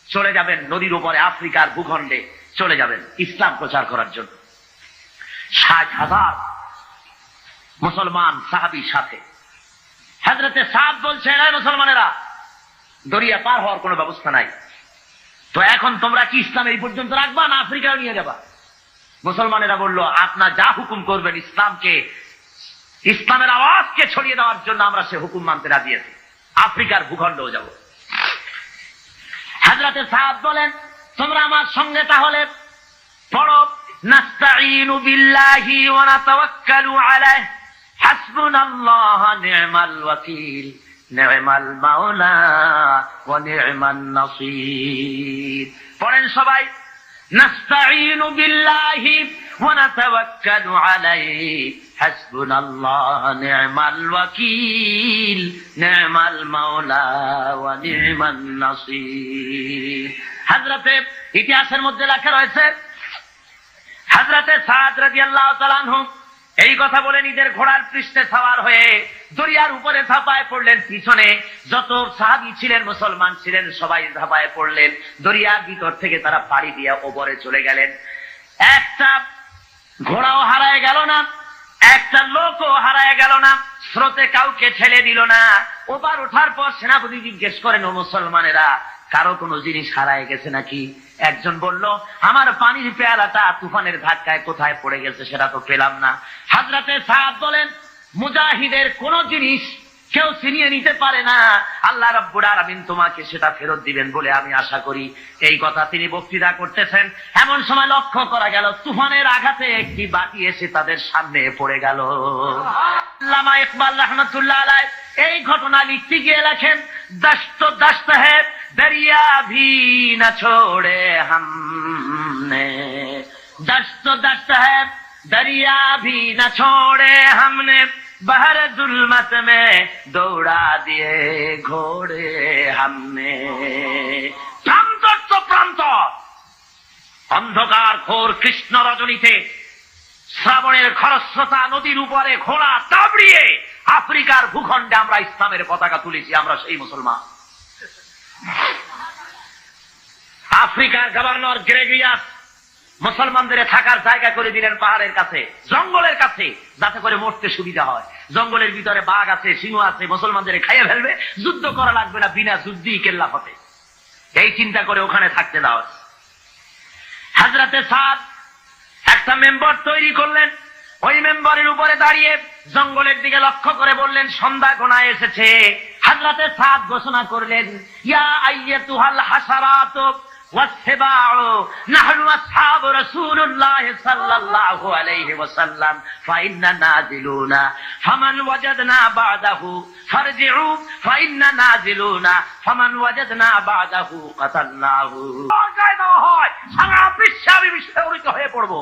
Speaker 2: চলে যাবেন, নদীর উপরে আফ্রিকার ভূখণ্ডে চলে যাবেন ইসলাম প্রচার করার জন্য। 60,000 মুসলমান সাহাবীর সাথে। হযরতে সাদ বলছেন, এই মুসলমানেরা, দরিয়া পার হওয়ার কোনো ব্যবস্থা নাই, তো এখন তোমরা কি ইসলাম এই পর্যন্ত রাখবা না আফ্রিকায় নিয়ে যাবা? মুসলমানেরা বলল, আপনার যা হুকুম করবেন, ইসলামের আওয়াজকে ছড়িয়ে দেওয়ার জন্য আমরা সে হুকুম মানতে রাজি আছি, আফ্রিকার ভূখণ্ডেও যাব। হযরতে সাদ বলেন, তোমরা আমার সঙ্গে তাহলে পড়ো, নাস্তাঈনু বিল্লাহি ওয়া নাতাওয়াক্কালু আলাইহি হাসবুনাল্লাহু নি'মাল ওয়াকিল নি'মাল মাওলা ওয়া নি'মান নাসীর। পড়েন সবাই, নাস্তাঈনু বিল্লাহি ওয়া নাতাওয়াক্কালু আলাইহি হাসবুনাল্লাহু নি'মাল ওয়াকিল নি'মাল মাওলা ওয়া নি'মান নাসীর। হযরতে ইতিহাসের মধ্যে লেখা রয়েছে, হযরতে সাদ রাদিয়াল্লাহু তাআলা আনহু এই কথা বলে নিজের ঘোড়ার পৃষ্ঠে সওয়ার হয়ে দরিয়ার উপরে ঝাঁপায় পড়লেন। পিছনে যত সাহাবী ছিলেন, মুসলমান ছিলেন, সবাই ঝাঁপায় পড়লেন। দরিয়ার ভিতর থেকে তারা পাড়ি দিয়ে ওপরে চলে গেলেন। একটা ঘোড়াও হারায় গেল না, একটা লোকও হারায় গেল না, স্রোতে কাউকে ঠেলে দিল না। ওপার ওঠার পর সেনাপতি জিজ্ঞেস করেন, ও মুসলমানেরা, কারো কোনো জিনিস হারায় গেছে নাকি? একজন বলল, আমার পানির পেয়ালাটা তুফানের ধাক্কায় কোথায় পড়ে গেছে সেটা তো পেলাম না। হযরতে সাদ বলেন, মুজাহিদের কোন জিনিস কেউ ছিনিয়ে নিতে পারে না, আল্লাহ রাব্বুল আলামিন তোমাকে সেটা ফেরত দিবেন বলে আমি আশা করি। এই কথা তিনি বক্তৃতা করতেছেন, এমন সময় লক্ষ্য করা গেল তুফানের আঘাতে একটি বাটি এসে তাদের সামনে পড়ে গেল। আল্লামা ইকবাল রাহমাতুল্লাহ আলাইহি এই ঘটনা লিখতে গিয়ে লেখেন, দশত দশত হ্যায় दरिया भी न छोड़े हमने, दस्त दस्त है दरिया भी न छोड़े हमने, बहर जुल्मत में दौड़ा दिए घोड़े हमने। প্রান্ত তো প্রান্ত, অন্ধকার ঘোর কৃষ্ণ রজনীতে শ্রাবণের খরস্রোতা নদীর উপরে ঘোড়া দাবড়িয়ে আফ্রিকার ভূখণ্ডে আমরা ইসলামের পতাকা তুলেছি। আমরা সেই মুসলমান। আফ্রিকার গভর্নর গ্রেগরিয়াস মুসলমানদের থাকার জায়গা করে দিলেন পাহাড়ের কাছে, জঙ্গলের কাছে, যাতে করে মরতে সুবিধা হয়। জঙ্গলের ভিতরে বাঘ আছে, সিংহ আছে, মুসলমানদের খাইয়ে ফেলবে, যুদ্ধ করা লাগবে না, বিনা যুদ্ধেই কেল্লা হবে, এই চিন্তা করে ওখানে থাকতে দাও। হযরতে সাদ একটা মেম্বার তৈরি করলেন, ওই মেম্বারের উপরে দাঁড়িয়ে জঙ্গলের দিকে লক্ষ্য করে বললেন, সন্ধ্যা ঘনায় এসেছে। হযরতে সাদ ঘোষণা করলেন, ইয়া আইয়াতুহাল হাসারাতু ওয়াসসিবাউ নাহনু আসহাবু রাসূলুল্লাহ সাল্লাল্লাহু আলাইহি ওয়াসাল্লাম ফাইন্না নাজিলুনা ফামান ওয়াজাদনা বা'দাহু ফারজিউ ফাইন্না নাজিলুনা ফামান ওয়াজাদনা বা'দাহু কাতালনাহু। গায় দেওয়া হয়, সারা বিশ্বে আমি বিস্ফোরিত হয়ে পড়ব।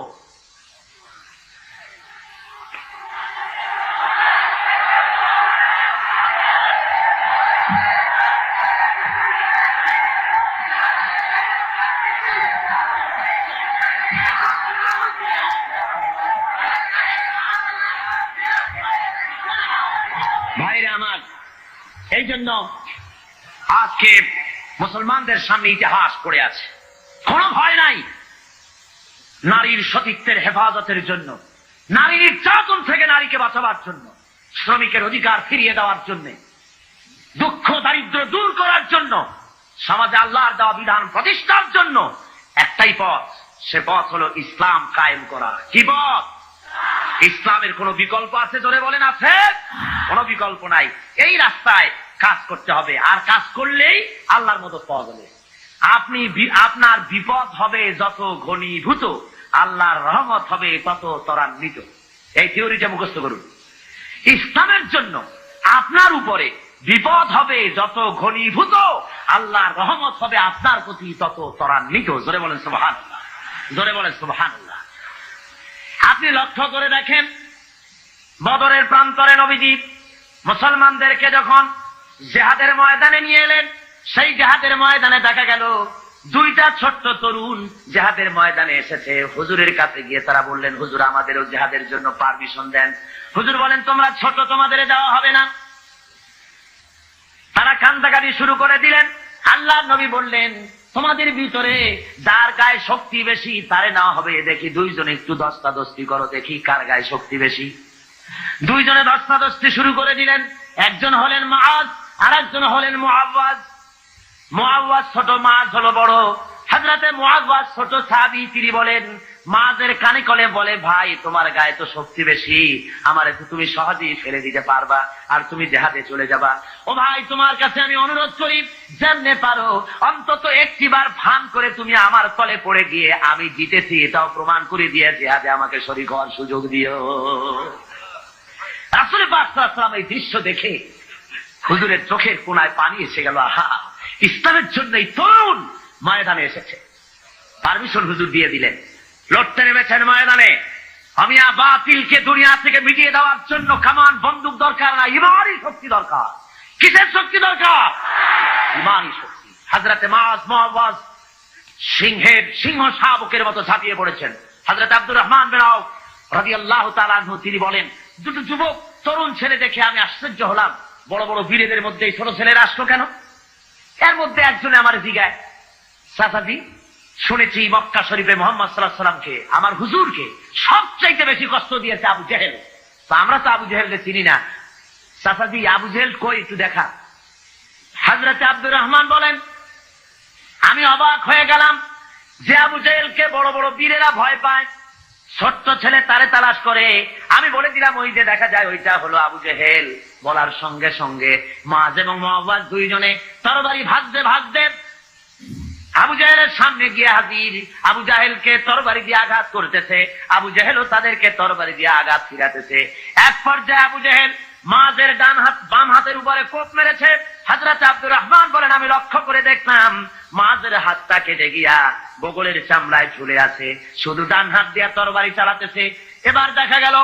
Speaker 2: ভাইরা আমার, এই জন্য আজকে মুসলমানদের সামনে ইতিহাস পড়ে আছে, কোন ভয় নাই। নারীর সতীত্বের হেফাজতের জন্য, নারীর নির্যাতন থেকে নারীকে বাঁচাবার জন্য, শ্রমিকের অধিকার ফিরিয়ে দেওয়ার জন্য, দুঃখ দারিদ্র দূর করার জন্য, সমাজে আল্লাহর দেওয়া বিধান প্রতিষ্ঠার জন্য একটাই পথ, সে পথ হলো ইসলাম কায়েম করা। কি পথ? ইসলামের কোন বিকল্প আছে? জোরে বলেন, আছে? কোন বিকল্প নাই। এই রাস্তায় কাজ করতে হবে, আর কাজ করলেই আল্লাহর মদদ পাওয়া যাবে। আপনার বিপদ হবে যত ঘনীভূত, আল্লাহর রহমত হবে তত ত্বরান্বিত। এই থিওরিটা মুখস্থ করুন। ইসলামের জন্য আপনার উপরে বিপদ হবে যত ঘনীভূত, আল্লাহর রহমত হবে আপনার প্রতি তত ত্বরান্বিত। জোরে বলেন সুবহানাল্লাহ, জোরে বলেন সুবহানাল্লাহ। আপনি লক্ষ্য করে দেখেন, বদরের প্রান্তরে নবীজি মুসলমানদেরকে যখন জিহাদের ময়দানে নিয়ে এলেন, সেই জিহাদের ময়দানে দেখা গেল দুইটা ছোট্ট তরুণ জিহাদের ময়দানে এসেছে। হুজুরের কাছে গিয়ে তারা বললেন, হুজুর আমাদেরও জিহাদের জন্য পারমিশন দেন। হুজুর বলেন, তোমরা ছোট, তোমাদের দেওয়া হবে না। তারা কান্দাকাটি শুরু করে দিলেন। আল্লাহ নবী বললেন, তোমাদের ভিতরে যার গায়ে শক্তি বেশি তারে নেওয়া হবে। দেখি দুইজনে একটু দস্তাদস্তি করো, দেখি কার গায়ে শক্তি বেশি। দুইজনে দস্তাদস্তি শুরু করে দিলেন। একজন হলেন মুআজ, আর একজন হলেন মুআওয়াজ। মুআওয়াজ ছোট, মুআজ হলো বড়। হযরতে মুআওয়াজ ছোট সাহাবী, তিনি বলেন, মুআজের কানে কলে বলে, ভাই তোমার গায়ে তো শক্তি বেশি, আমারে তো তুমি সহজেই ফেলে দিতে পারবা, আর তুমি জিহাদে চলে যাবা। ও ভাই, তোমার কাছে আমি অনুরোধ করি, যেমনে পারো অন্তত একটিবার ভান করে তুমি আমার তলে পড়ে গিয়ে আমি জিতেছি এটাও প্রমাণ করে দিয়ে জিহাদে আমাকে শরীক হওয়ার সুযোগ দিও। রাসূল পাক সাল্লাল্লাহু আলাইহি ওয়াসাল্লাম এই দৃশ্য দেখে হুজুরের চোখের কোণায় পানি এসে গেল। আহা, ইসলামের জন্য এই তরুণ ময়দানে এসেছে। পারমিশন হুজুর দিয়ে দিলেন, লড়তে নেমেছেন ময়দানে। আমি বাতিলকে দুনিয়া থেকে মিটিয়ে দেওয়ার জন্য কামান বন্দুক দরকার না, ইমানি শক্তি দরকার। কিসের শক্তি দরকার? ইমানি শক্তি। হযরতে মুআওয়াজ সিংহ শাবকের মতো ঝাঁপিয়ে পড়েছেন। হযরত আব্দুর রহমান বিন আওফ রাদিয়াল্লাহু তাআলা আনহু তিনি বলেন, দুটো যুবক তরুণ ছেলে দেখে আমি আশ্চর্য হলাম। বড় বড় বীরেদের মধ্যে এই ছোট ছেলেরা আসলো কেন? এর মধ্যে একজনে আমার জিজ্ঞাসা, চাচাজি শুনেছি মক্কা শরীফে মুহাম্মদ সাল্লাল্লাহু আলাইহি ওয়াসাল্লামকে, আমার হুজুরকে সবচাইতে বেশি কষ্ট দিয়েছে আবু জেহেল। তো আমরা তো আবু জেহেলকে চিনি না, চাচাজি আবু জেহেল কই একটু দেখা। হযরত আব্দুর রহমান বলেন, আমি অবাক হয়ে গেলাম যে আবু জেহেলকে বড় বড় বীরেরা ভয় পায়, ছোট্ট ছেলে তারে তালাশ করে। আমি বলে দিলাম, ওই যে দেখা যায় ওইটা হলো আবু জেহেল। বলার সঙ্গে সঙ্গে মুআজ এবং মুআওয়াজ দুইজনে তরবারি ভাজতে ভাজতে আবু জেহেলের সামনে গিয়ে হাজির। আবু জেহেলকে তরবারি দিয়ে আঘাত করতেছে, আবু জেহেলও তাদেরকে তরবারি দিয়ে আঘাত ফিরাতেছে। এক পর্যায়ে আবু জেহেল মুআজের ডান হাত বাম হাতের উপরে কোপ মেরেছে। হযরত আব্দুর রহমান বলেন, আমি লক্ষ্য করে দেখলাম মুআজের হাতটা কেটে গিয়া বগলের চামড়ায় ঝুলে আছে, শুধু ডান হাত দিয়ে তরবারি চালাতেছে। এবার দেখা গেল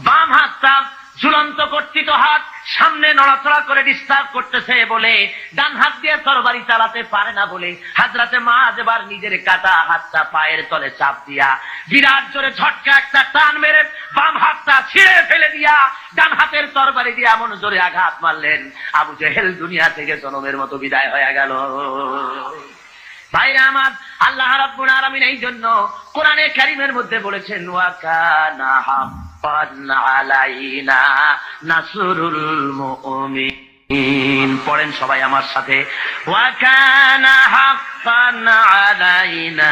Speaker 2: বাম হাতটা ঝুলন্ত কর্তৃত হাত সামনে নড়াচড়া করে ডিস্টার্ব করতেছে বলে ডান হাত দিয়ে তরবারি চালাতে পারে না বলে হযরতে মুআজ এবার নিজের কাটা হাতটা পায়ের তলে চাপ দিয়া বিরাট জোরে ঝটকা একটা টান মেরে বাম হাতটা ছিঁড়ে ফেলে দিয়া ডান হাতের তরবারি দিয়ে এমন জোরে আঘাত মারলেন, আবু জেহেল দুনিয়া থেকে জনমের মতো বিদায় হয়ে গেল। ভাইরা আমার, আল্লাহ রাব্বুল আলামিন এই জন্য কোরআনে কারীমের মধ্যে বলেছেন, ওয়া কানা হাক্কান আলাইনা নাসরুল মুমিনিন। পড়েন সবাই আমার সাথে, ওয়া কানা হাক্কান আলাইনা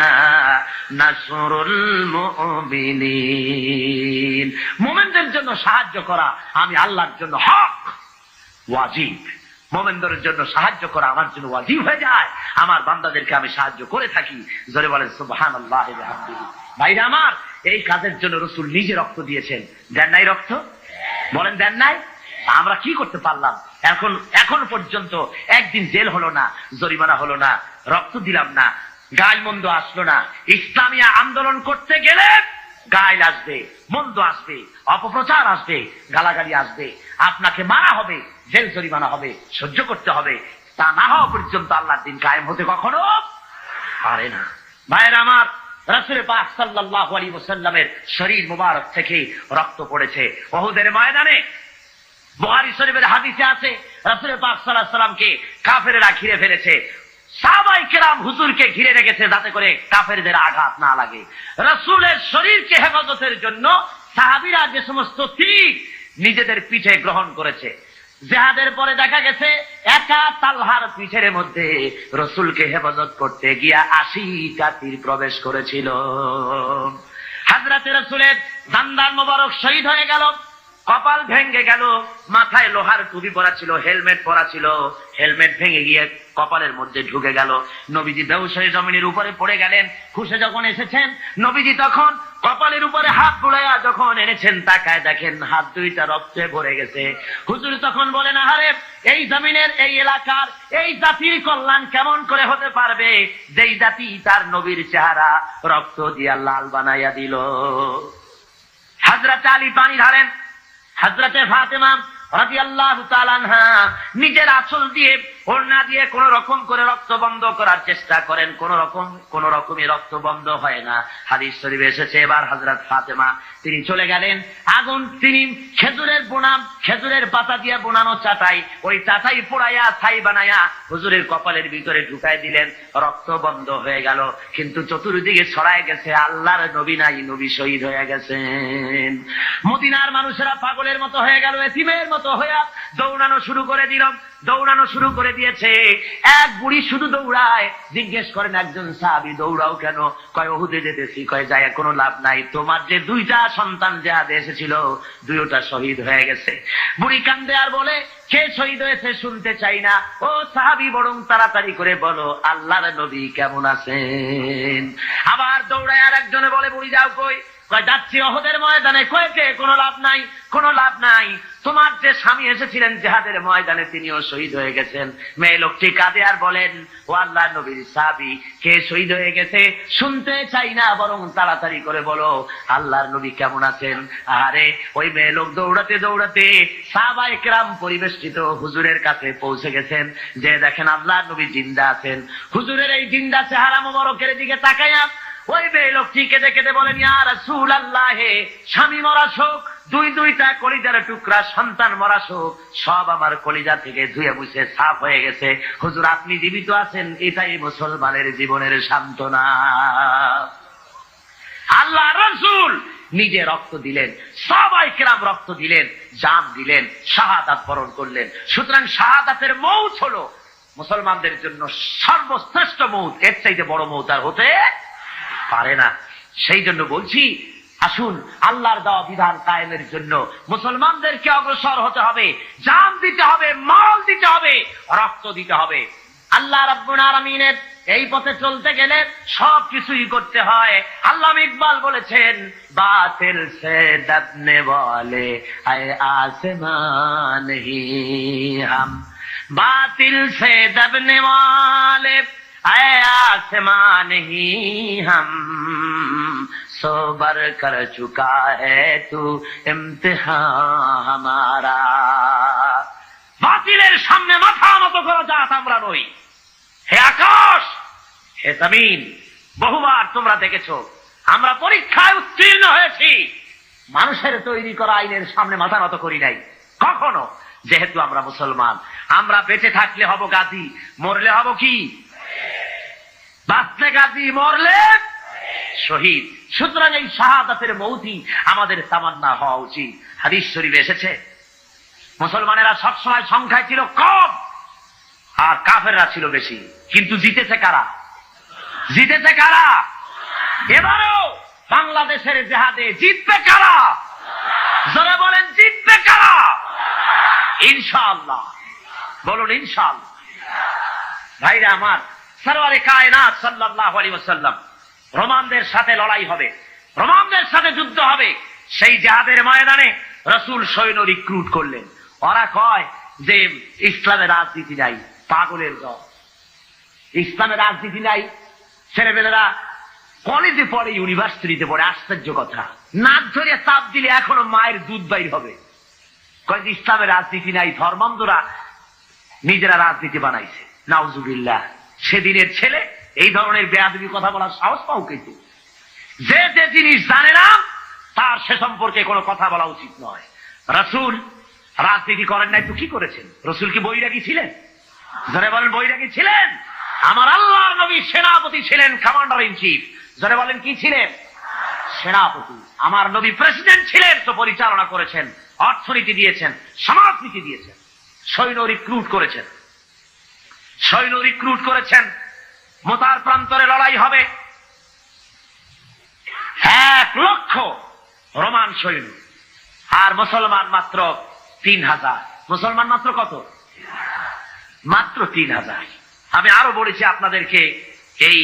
Speaker 2: নাসরুল মুমিনিন। মুমিনদের জন্য সাহায্য করা আমি আল্লাহর জন্য হক, ওয়াজিব। মুমিনদের জন্য সাহায্য করা আমার জন্য ওয়াজিব হয়ে যায়। আমার বান্দাদেরকে আমি সাহায্য করে থাকি। জোরে বলেন সুবহানাল্লাহ ওয়া বিহামদিহি। ভাইরা আমার, এই কাজের জন্য রাসূল নিজে রক্ত দিয়েছেন। দেন নাই রক্ত? বলেন দেন নাই? আমরা কি করতে পারলাম? এখন পর্যন্ত একদিন জেল হলো না, জরিমানা হলো না, রক্ত দিলাম না, গাল মন্দ আসলো না। ইসলামী আন্দোলন করতে গেলে গাইল আসবে, মন্দ আসবে, অপপ্রচার আসবে, গালাগালি আসবে, আপনাকে মারা হবে, জেল জরিমানা হবে, সহ্য করতে হবে। তা না হওয়া পর্যন্ত আল্লাহর দিন কায়েম হতে কখনো পারে না। ভাইয়ের আমার, রাসূল পাক সাল্লাল্লাহু আলাইহি ওয়াসাল্লামের শরীর মুবারক থেকে রক্ত পড়েছে উহুদের ময়দানে। বুখারী শরীফের হাদিসে আছে, রাসূল পাক সাল্লাল্লাহু আলাইহি ওয়াসাল্লামকে কাফেররা ঘিরে ফেলেছে। সাহাবায়ে কেরাম হুজুরকে ঘিরে রেখেছে যাতে করে কাফেরদের আঘাত না লাগে। রাসূলের শরীরকে হেফাজতের জন্য সাহাবীরা যে সমস্ত তীর নিজেদের পিঠে গ্রহণ করেছে। জিহাদের পরে দেখা গেছে একা তালহার পিঠের মধ্যে রাসূলকে হেফাজত করতে গিয়া 80টা তীর প্রবেশ করেছিল। হযরতে রাসূলের দান্দান মোবারক শহীদ হয়ে গেল, কপাল ভেঙে গেল, মাথায় লোহার টুপি পরা ছিল, হেলমেট পরা ছিল, হেলমেট ভেঙে গিয়ে কপালের মধ্যে ঢুকে গেল। নবীজি বেহুশ হয়ে জমিনের উপরে পড়ে গেলেন। হুঁশে যখন এসেছেন, নবীজি তখন কপালের উপরে হাত বুলাইয়া যখন এনেছেন, তাকায় দেখেন হাত দুইটা রক্তে ভরে গেছে। হুজুর তখন বলেন, আহারে, এই জমিনের, এই এলাকার, এই জাতির কল্যাণ কেমন করে হতে পারবে যেই জাতি তার নবীর চেহারা রক্ত দিয়া লাল বানাইয়া দিল। হযরত আলী পানি ঢালেন, হযরতে ফাতেমা রাদিয়াল্লাহু তাআলা আনহা নিজের আঁচল দিয়ে, ওড়না দিয়ে কোন রকম করে রক্ত বন্ধ করার চেষ্টা করেন, কোন রকমই রক্ত বন্ধ হয় না। হাদিস শরীফে এসেছে, এবার হযরত ফাতেমা তিনি চলে গেলেন, আগুন, তিনি খেজুরের বোনাম, খেজুরের পাতা দিয়ে বোনানো চাটাই, ওই চাটাই পোড়াইয়া ছাই বানাইয়া হুজুরের কপালের ভিতরে ঢুকাই দিলেন। রক্ত বন্ধ হয়ে গেল, কিন্তু চতুর্দিকে ছড়ায় গেছে আল্লাহর নবী নাই, নবী শহীদ হয়ে গেছেন। মদিনার মানুষেরা পাগলের মতো হয়ে গেল, এতিমের মতো হয়ে দৌড়ানো শুরু করে দিল, দৌড়ানো শুরু করে দিয়েছে। এক বুড়ি শুধু দৌড়ায়, জিজ্ঞেস করেন একজন সাহাবী, দৌড়াও কেন? কয় ওহুদে যেতেছি। কয় যায় কোনো লাভ নাই, তোমার যে দুইটা সন্তান জিহাদে এসেছিল দুইটা শহীদ হয়ে গেছে। বুড়ি কান্দে আর বলে, কে শহীদ হয়েছে শুনতে চাই না, ও সাহাবী বরং তাড়াতাড়ি করে বলো আল্লাহর নবী কেমন আছেন। আবার দৌড়ায় আর একজনে বলে, বুড়ি যাও কই? কয় যাচ্ছি ওহুদের ময়দানে। কয় কে? কোনো লাভ নাই, কোনো লাভ নাই, তোমার যে স্বামী এসেছিলেন জিহাদের ময়দানে তিনিও শহীদ হয়ে গেছেন। মেয়ে লোকটি কাঁদে আর বলেন, ও আল্লাহর নবীর সাহাবী, কে শহীদ হয়ে গেছে শুনতে চাই না, বরং তাড়াতাড়ি করে বলো আল্লাহর নবী কেমন আছেন। আরে ওই মেয়ে লোক দৌড়াতে দৌড়াতে সাহাবায়ে কেরাম পরিবেষ্টিত হুজুরের কাছে পৌঁছে গেছেন, যে দেখেন আল্লাহর নবী জিন্দা আছেন। হুজুরের এই জিন্দা চেহারা মোবারকের দিকে তাকায়া ওই মেয়ে লোকটি কেঁদে কেঁদে বলেন, ইয়া রাসূলুল্লাহ, স্বামী মরা শোক, দুইটা কলিজার টুকরা সন্তান মরা শোক, সব আমার কলিজা থেকে ধুয়ে মুছে সাফ হয়ে গেছে। হুজুর আপনি জীবিত আছেন, এটাই মুসলমানের জীবনের সান্ত্বনা। আল্লাহ রাসূল নিজে রক্ত দিলেন, সাহাবায়ে কেরাম রক্ত দিলেন, জান দিলেন, শাহাদাত বরণ করলেন। সুতরাং শাহাদাতের মউত হলো মুসলমানদের জন্য সর্বশ্রেষ্ঠ মউত, এর চাইতে বড় মউত আর হতে পারে না। সেই জন্য বলছি, আসুন আল্লাহর দেওয়া বিধান কায়েমের জন্য মুসলমানদেরকে অগ্রসর হতে হবে, জান দিতে হবে, মাল দিতে হবে, রক্ত দিতে হবে। আল্লাহ রাব্বুল আলামিনের এই পথে চলতে গেলে সব কিছুই করতে হয়। আল্লামা ইকবাল বলেছেন, বাতিল সে দবনে ওয়ালে আয়ে আসমান হি হাম, বাতিল সে দবনে ওয়ালে आए आसमान ही हम, सोबर कर चुका है तू इम्तिहान हमारा। বাতিলের সামনে মাথা নত করা জাত আমরা নই। হে আকাশ, হে জমিন, বহুবার তোমরা দেখেছো আমরা পরীক্ষায় উত্তীর্ণ হয়েছি, মানুষের তৈরি করা আইনের সামনে মাথা নত করি নাই কখনো। যেহেতু আমরা মুসলমান, আমরা বেঁচে থাকলে হব গাজী, মরলে হব কি? বাঁচলে গাজী, মরলে শহীদ। সুতরাং এই শাহাদাতের মৌতি আমাদের তামান্না হওয়া উচিত। হাদিস শরীফে এসেছে, মুসলমানেরা সবসময় সংখ্যায় ছিল কম আর কাফেররা ছিল বেশি, কিন্তু জিতেছে কারা? জিতেছে কারা? এবারেও বাংলাদেশের জিহাদে জিতবে কারা? যারা বলেন জিতবে কারা? ইনশাআল্লাহ, বলুন ইনশাআল্লাহ। ভাইরা আমার, সরওয়ারে কায়নাত সাল্লাল্লাহু আলাইহি ওয়াসাল্লাম রোমানদের সাথে লড়াই হবে, রোমানদের সাথে যুদ্ধ হবে। সেই জিহাদের ময়দানে রাসূল সৈন্য রিক্রুট করলেন। ওরা কয় যে ইসলামের রাজনীতি নাই, পাগলের দল, ইসলামের রাজনীতি নাই। ছেলেমেয়েরা কলেজে পড়ে, ইউনিভার্সিটিতে পড়ে, আশ্চর্য কথা, নাক ধরে চাপ দিলে এখনো মায়ের দুধ বাইর হবে। কয় যে ইসলামের রাজনীতি নাই, ধর্মান্ধরা নিজেরা রাজনীতি বানাইছে। নাউজুবিল্লাহ। সেদিনের ছেলে এই ধরনের বেয়াদবি কথা বলার সাহস পাও কিন্তু। যে যে জিনিস জানে না তার সে সম্পর্কে কোনো কথা বলা উচিত নয়। রাসূল রাজনীতি করেন নাই তো কি করেছেন? রাসূল কি বৈরাগী ছিলেন? যারা বলেন বৈরাগী ছিলেন? আমার আল্লাহর নবী সেনাপতি ছিলেন, কমান্ডার ইন চিফ। যারা বলেন কি ছিলেন? সেনাপতি। আমার নবী প্রেসিডেন্ট ছিলেন, তো পরিচালনা করেছেন, অর্থনীতি দিয়েছেন, সমাজনীতি দিয়েছেন, সৈন্য রিক্রুট করেছেন, সৈন্য রিক্রুট করেছেন। মোতার প্রান্তরে লড়াই হবে, 1 লক্ষ রোমান সৈন্য, আর মুসলমান মাত্র 3000। মুসলমান মাত্র কত? মাত্র 3000। আমি আরো বলেছি আপনাদেরকে এই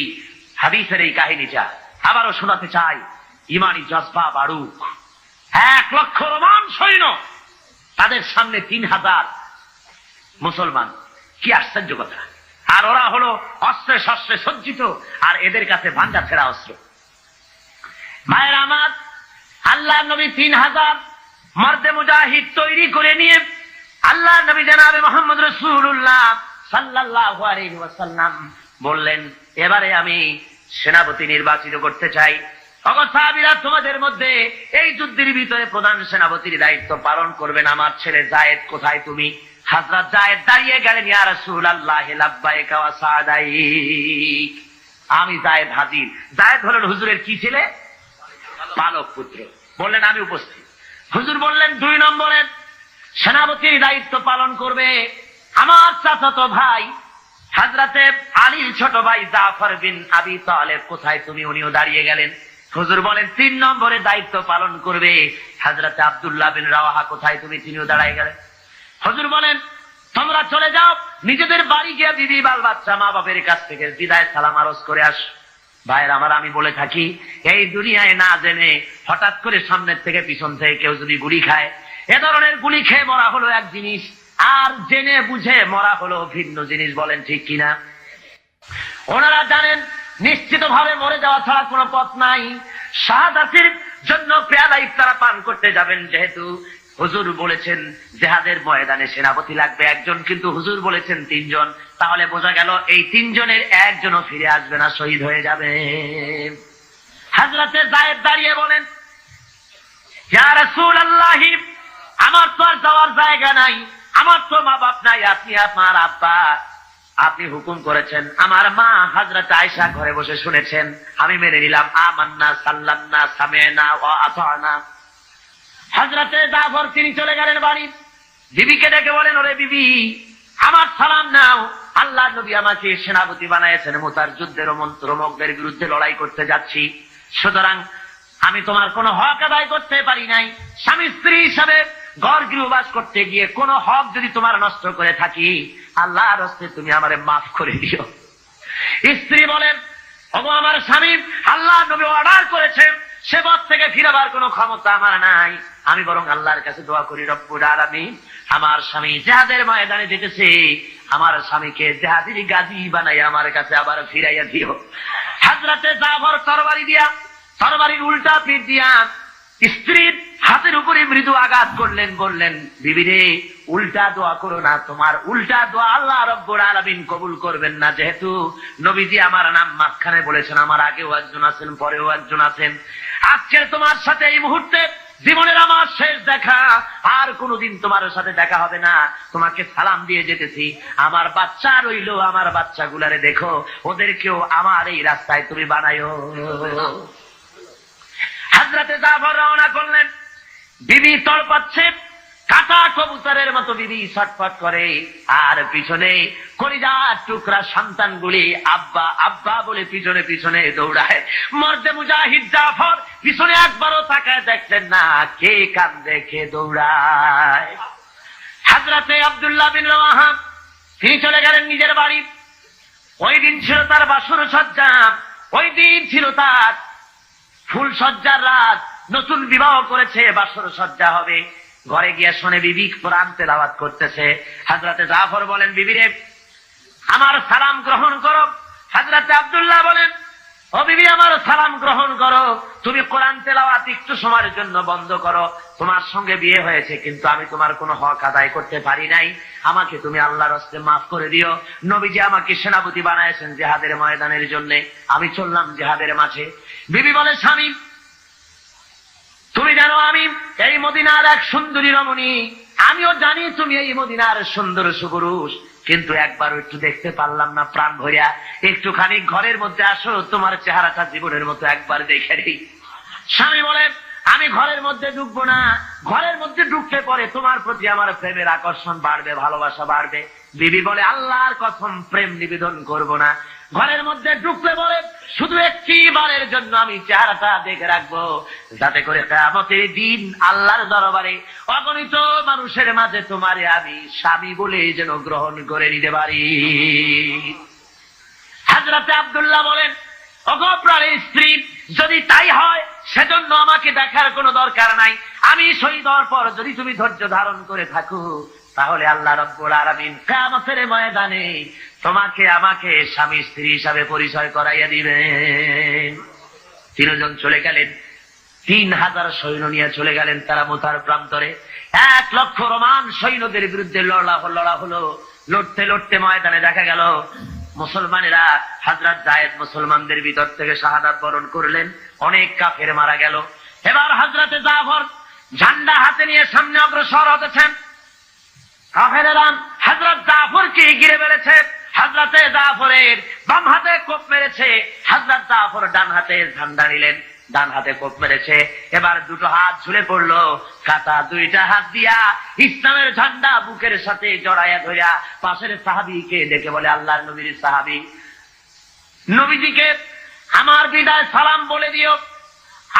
Speaker 2: হাদিসের এই কাহিনীটা, আবারও শোনাতে চাই। ইমানি জজবা বাড়ুক। 1 লক্ষ রোমান সৈন্য, তাদের সামনে 3000 মুসলমান। কি আশ্চর্য কথা! আর ওরা হলো অস্ত্রে শস্ত্রে সজ্জিত, আর এদের কাছে ভাঙ্গা ছেঁড়া অস্ত্র। ভাইয়ের আমার, আল্লাহ নবী 3000 মর্দে মুজাহিদ তৈরি করে নিয়ে আল্লাহ নবী জনাবে মুহাম্মদ রাসূলুল্লাহ সাল্লাল্লাহু আলাইহি ওয়াসাল্লাম বললেন, এবারে আমি সেনাপতি নির্বাচিত করতে চাই। ওগো সাহাবীরা, তোমাদের মধ্যে এই যুদ্ধের ভিতরে প্রধান সেনাপতির দায়িত্ব পালন করবেন আমার ছেলে যায়েদ। কোথায় তুমি? হযরত যায়েদ দাঁড়িয়ে গেলেন, ইয়া রাসূলুল্লাহ লাব্বাইকা ওয়া সাদাইক। আমি যায়েদ হাজির। যায়েদ হলেন হুজুরের কি ছেলে? পালক পুত্র। বললেন আমি উপস্থিত। হুজুর বললেন, 2 নম্বরের সেনাপতির দায়িত্ব পালন করবে আমার চাচাতো ভাই হযরতে আলীর ছোট ভাই জাফর বিন আবি তালেব। কোথায় তুমি? উনিও দাঁড়িয়ে গেলেন। হুজুর বলেন, 3 নম্বরে দায়িত্ব পালন করবে হযরতে আব্দুল্লাহ বিন রাওয়াহা। কোথায় তুমি? তিনিও দাঁড়িয়ে গেলেন। হুজুর বলেন, তোমরা চলে যাও, নিজেদের বাড়ি গিয়ে বিবি বাল বাচ্চা মা বাপের কাছ থেকে বিদায় সালাম আরজ করে আস। ভাইয়ের আমার, আমি বলে থাকি, এই দুনিয়ায় না জেনে হঠাৎ করে সামনের থেকে পিছন থেকে কেউ যদি গুলি খায়, এ ধরনের গুলি খেয়ে মরা হলো এক জিনিস, আর জেনে বুঝে মরা হলো ভিন্ন জিনিস। বলেন ঠিক কিনা? ওনারা জানেন নিশ্চিত ভাবে মরে যাওয়া ছাড়া কোনো পথ নাই। শাহাদাতের জন্য পেয়ালা ইফতারা পান করতে যাবেন, যেহেতু হুজুর বলেছেন জিহাদের ময়দানে সেনাপতি লাগবে একজন, কিন্তু হুজুর বলেছেন 3 জন। তাহলে বোঝা গেল এই 3 জনের একজনও ফিরে আসবে না, শহীদ হয়ে যাবে। হযরতে যায়েদ দাঁড়িয়ে বলেন, ইয়া রাসূলুল্লাহ, আমার তো আর যাওয়ার জায়গা নাই, আমার তো মা বাপ নাই, আপনি আমার আব্বা, আপনি হুকুম করেছেন। আমার মা হযরত আয়েশা ঘরে বসে শুনেছেন, আমি মেনে নিলাম। আমান্না সাল্লামনা সামি'না ওয়া আতা'না। হযরতে জাফর তিনি চলে গেলেন বাড়ি। বিবিকে ডেকে বলেন, ওরে বিবি, আমার সালাম নাও। আল্লাহ নবী আমাকে সেনাপতি বানাইছেন, মুতার যুদ্ধের রোমকদের বিরুদ্ধে লড়াই করতে যাচ্ছি, সুতরাং আমি তোমার কোনো হক আদায় করতে পারি নাই। স্বামী স্ত্রী হিসাবে ঘর গৃহবাস করতে গিয়ে কোনো হক যদি তোমার নষ্ট করে থাকি, আল্লাহর হস্তে তুমি আমারে মাফ করে দিও। স্ত্রী বলেন, ওগো আমার স্বামী, আল্লাহ নবী অর্ডার করেছেন, সে পথ থেকে ফিরাবার কোনো ক্ষমতা আমার নাই। আমি বরং আল্লাহর কাছে দোয়া করি, রব্বুল আলামিন, আমার স্বামী জিহাদের ময়দানে যেতেছে, আমার স্বামীকে জিহাদের গাজী বানাই আমার কাছে আবার ফিরাইয়া দিও। হযরতে জাফর তরবারির উল্টা পিঠ দিয়া স্ত্রীর হাতের উপরে মৃদু আঘাত করলেন, বললেন, বিবি রে, উল্টা দোয়া করো না, তোমার উল্টা দোয়া আল্লাহ রব্বুল আলামিন কবুল করবেন না। যেহেতু নবীজি আমার নাম মাঝখানে বলেছেন, আমার আগেও একজন আছেন, পরেও একজন আছেন, আজকের তোমার সাথে এই মুহূর্তে জীবনের আমার শেষ দেখা, আর কোনোদিন তোমার সাথে দেখা হবে না। তোমাকে সালাম দিয়ে যেতেছি, আমার বাচ্চা রইল, আমার বাচ্চাগুলারে দেখো, ওদেরকেও আমার এই রাস্তায় তুমি বানায়ো। হযরতে জাফর রওনা করলেন। বিবি তড়পাচ্ছে, কাটা কবুতরের মতো বিবি ছটফট করে, আর পিছনে কলিজার টুকরা সন্তানগুলি আব্বা আব্বা বলে পিছনে পিছনে দৌড়ায়। মর্দে মুজাহিদ জাফর পিছনে একবারও তাকায় দেখলেন না, কে কান্দে কে দৌড়ায়। হযরতে আব্দুল্লাহ বিন রাওয়াহা তিনি চলে গেলেন নিজের বাড়ি। ওই দিন ছিল তার বাসর সজ্জা, ওই দিন ছিল তার ফুল সজ্জার রাত, নতুন বিবাহ করেছে, বাসর সজ্জা হবে। ঘরে গিয়ে শুনে বিবি কোরআন তেলাওয়াত করতেছে। হযরতে জাফর বলেন, বিবি রে, আমার সালাম গ্রহণ করো। হযরতে আব্দুল্লাহ বলেন, ও বিবি, আমার সালাম গ্রহণ করো, তুমি কোরআন তেলাওয়াত একটু সময়ের জন্য বন্ধ করো। তোমার সঙ্গে বিয়ে হয়েছে, কিন্তু আমি তোমার কোনো হক আদায় করতে পারি নাই, আমাকে তুমি আল্লাহর হস্তে মাফ করে দিও। নবীজি আমাকে সেনাপতি বানাইছেন জিহাদের ময়দানের জন্য, আমি চললাম জিহাদের মাঝে। বিবি বলে, স্বামী, তুমি জানো আমি এই মদিনার এক সুন্দরী রমণী, আমিও জানি তুমি এই মদিনার সুন্দর সুপুরুষ, কিন্তু একবারও একটু দেখতে পারলাম না প্রাণ ভরিয়া। একটুখানি ঘরের মধ্যে আসো, তোমার চেহারাটা জীবনের মতো একবার দেখে নেই। স্বামী বলে, আমি ঘরের মধ্যে ঢুকবো না, ঘরের মধ্যে ঢুকতে পরে তোমার প্রতি আমার প্রেমের আকর্ষণ বাড়বে, ভালোবাসা বাড়বে। বিবি বলে, আল্লাহর কসম, প্রেম নিবেদন করব না। ঘরের মধ্যে ঢুকলে বলে, শুধু একটি বারের জন্য আমি চেহারাটা দেখে রাখবো, যাতে করে কিয়ামতের দিন আল্লাহর দরবারে অগণিত মানুষের মাঝে তোমারে আমি স্বামী বলে যেন গ্রহণ করে নিতে পারি। হযরতে আব্দুল্লাহ বলেন, ওগো প্রাণের স্ত্রী, যদি তাই হয় সেজন্য আমাকে দেখার কোনো দরকার নাই। আমি শহীদ হওয়ার পর যদি তুমি ধৈর্য ধারণ করে থাকো, তাহলে আল্লাহ রাব্বুল আলামিন কিয়ামতের ময়দানে তোমাকে আমাকে স্বামী স্ত্রী হিসাবে পরিচয় করাইয়া দিবেন। তিনজন চলে গেলেন, 3000 সৈন্য নিয়ে চলে গেলেন তারা মুতার প্রান্তরে। 1 লক্ষ রোমান সৈন্যদের বিরুদ্ধে লড়া হলো। লড়তে লড়তে ময়দানে দেখা গেল মুসলমানেরা, হযরত যায়েদ মুসলমানদের ভিতর থেকে শাহাদাত বরণ করলেন, অনেক কাফের মারা গেল। এবার হযরতে জাফর ঝান্ডা হাতে নিয়ে সামনে অগ্রসর হতেছেন। কাফেরেরা হযরত জাফরকে ঘিরে ফেলেছে। হযরতে জাফরের বাম হাতে কোপ মেরেছে, হযরত জাফর ডান হাতে ঝান্ডা নিলেন, ডান হাতে কোপ মেরেছে। এবার দুটো হাত ঝুলে পড়লো, কাটা দুইটা হাত দিয়া ইসলামের ঝান্ডা বুকের সাথে জড়াইয়া ধরিয়া পাশের সাহাবীকে ডেকে বলে, আল্লাহর নবীর সাহাবী, নবীজিকে আমার বিদায় সালাম বলে দিও,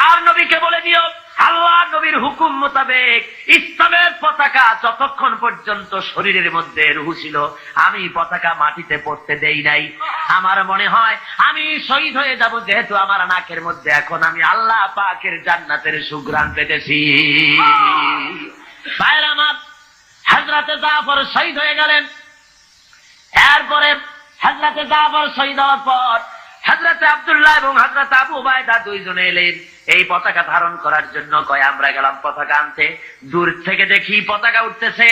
Speaker 2: আর নবীকে বলে দিও আল্লাহ নবীর হুকুম মোতাবেক ইসলামের পতাকা যতক্ষণ পর্যন্ত শরীরের মধ্যে রুহু ছিল, আমি পতাকা মাটিতে পড়তে দেই নাই। আমার মনে হয় আমি শহীদ হয়ে যাব, যেহেতু আমার নাকের মধ্যে এখন আমি আল্লাহ পাকের জান্নাতের সুঘ্রাণ পেতেছি। ভাইরা আমার, হযরতে জাফর শহীদ হয়ে গেলেন। এরপরে হযরতে জাফর শহীদ হওয়ার পর হযরতে আব্দুল্লাহ এবং হযরত আবু উবাইদা দুইজনে এলেন এই পতাকা ধারণ করার জন্য। কয় আমরা গেলাম পতাকা আনতে, দূর থেকে দেখি পতাকা উঠতেছে।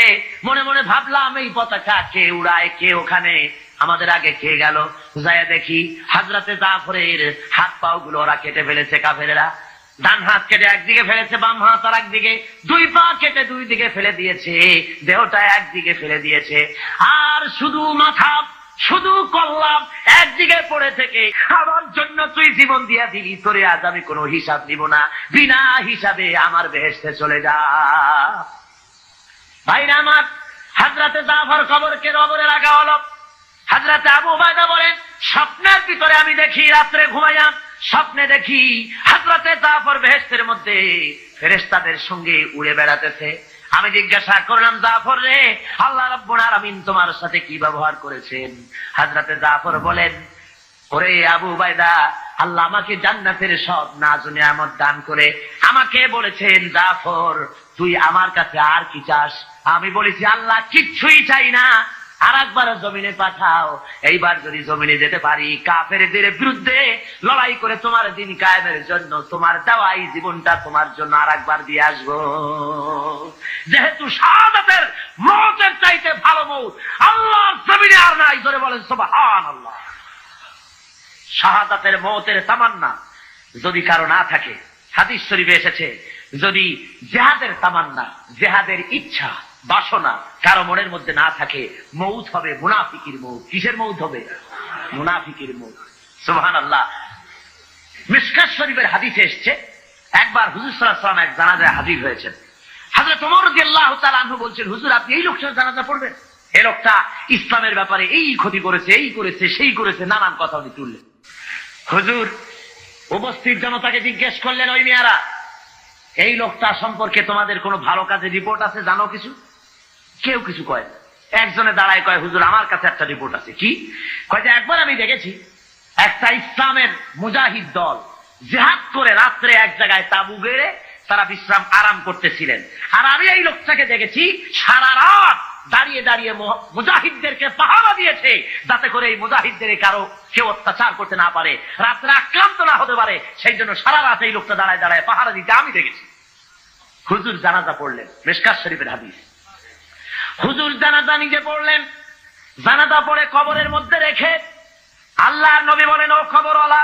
Speaker 2: মনে মনে ভাবলাম এই পতাকা কে উড়ায়, কে ওখানে আমাদের আগে কে গেল। যায় দেখি হযরতে জাফরের হাত পাও গুলো ওরা কেটে ফেলেছে কাফেরেরা। ডান হাত কেটে একদিকে ফেলেছে, বাম হাত আর একদিকে, 2 পা কেটে 2 দিকে ফেলে দিয়েছে, দেহটা একদিকে ফেলে দিয়েছে। আর শুধু মাথা, শুধু কল্লাম একদিকে পড়ে থেকে, আমার জন্য তুই জীবন দিয়া দিলি, তোরে আজ আমি কোনো হিসাব নিব না, বিনা হিসাবে আমার বেহেশতে চলে যা। ভাইরা আমার, হযরতে জাফর কবরকে কবরে রাখা হলো। হযরতে আবু উবাইদা বলেন, স্বপ্নের ভিতরে আমি দেখি, রাত্রে ঘুমাইয়া স্বপ্নে দেখি হযরতে জাফর বেহেশতের মধ্যে ফেরেশতাদের সঙ্গে উড়ে বেড়াতেছে। আমি জিজ্ঞাসা করলাম, জাফর রে, আল্লাহ রাব্বুল আলামিন তোমার সাথে কি ব্যবহার করেছেন? হযরতে জাফর বলেন, ওরে আবু উবাইদা, আল্লাহ আমাকে জান্নাতের সব নাজ নিয়ামত দান করে আমাকে বলেছেন, জাফর তুই আমার কাছে আর কি চাস? আমি বলেছি, আল্লাহ কিচ্ছুই চাই না, আর একবার জমিনে পাঠাও। এইবার যদি জমিনে যেতে পারি, কাফেরদের বিরুদ্ধে লড়াই করে তোমার দিন কায়েমের জন্য তোমার দেওয়া এই জীবনটা তোমার জন্য আর একবার দিয়ে আসবো। যেহেতু শাহাদাতের মওতের চাইতে ভালো মওত আল্লাহর জমিনে আর নাই, ধরে বলেন সুবহানাল্লাহ। শাহাদাতের মওতের তামান্না যদি কারো না থাকে, হাদিস শরীফে এসেছে, যদি জিহাদের তামান্না, জিহাদের ইচ্ছা, বাসনা কারো মনের মধ্যে না থাকে, মৌত হবে মুনাফিকের মৌত। কিসের মৌত হবে? মুনাফিকের মৌত। সুবহানাল্লাহ। মিশকাত শরীফের হাদিসে এসেছে, একবার হুজুর সাল্লাল্লাহু আলাইহি ওয়াসাল্লাম এক জানাজায় হাজির হয়েছেন। হযরত ওমর রাদিয়াল্লাহু তাআলা আনহু বলছেন, হুজুর আপনি এই লোকটার জানাজা পড়বেন? এই লোকটা ইসলামের ব্যাপারে এই ক্ষতি করেছে, এই করেছে, সেই করেছে, নানান কথা উনি তুললেন। হুজুর উপস্থিত জনতাকে জিজ্ঞেস করলেন, ওই মেয়ারা, এই লোকটা সম্পর্কে তোমাদের কোনো ভালো কাজের রিপোর্ট আছে, জানো কিছু? কেউ কিছু কয়। একজনে দাঁড়ায় কয়, হুজুর আমার কাছে একটা রিপোর্ট আছে। কি? কয় যে একবার আমি দেখেছি একটা ইসলামের মুজাহিদ দল জিহাদ করে রাত্রে এক জায়গায় তাবু গেড়ে তারা বিশ্রাম আরাম করতেছিলেন, আর আমি এই লোকটাকে দেখেছি সারা রাত দাঁড়িয়ে দাঁড়িয়ে মুজাহিদদেরকে পাহারা দিয়েছে, যাতে করে এই মুজাহিদদের কারো কেউ অত্যাচার করতে না পারে, রাত্রে আক্রান্ত না হতে পারে, সেই জন্য সারা রাত এই লোকটা দাঁড়ায় দাঁড়ায় পাহারা দিতে আমি দেখেছি। হুজুর জানাজা পড়লেন, মিশকাত শরীফের হাদিস। হুজুর জানাজা নিজে পড়লেন, জানাজা পড়ে কবরের মধ্যে রেখে আল্লাহর নবী বলেন, ও কবরওয়ালা,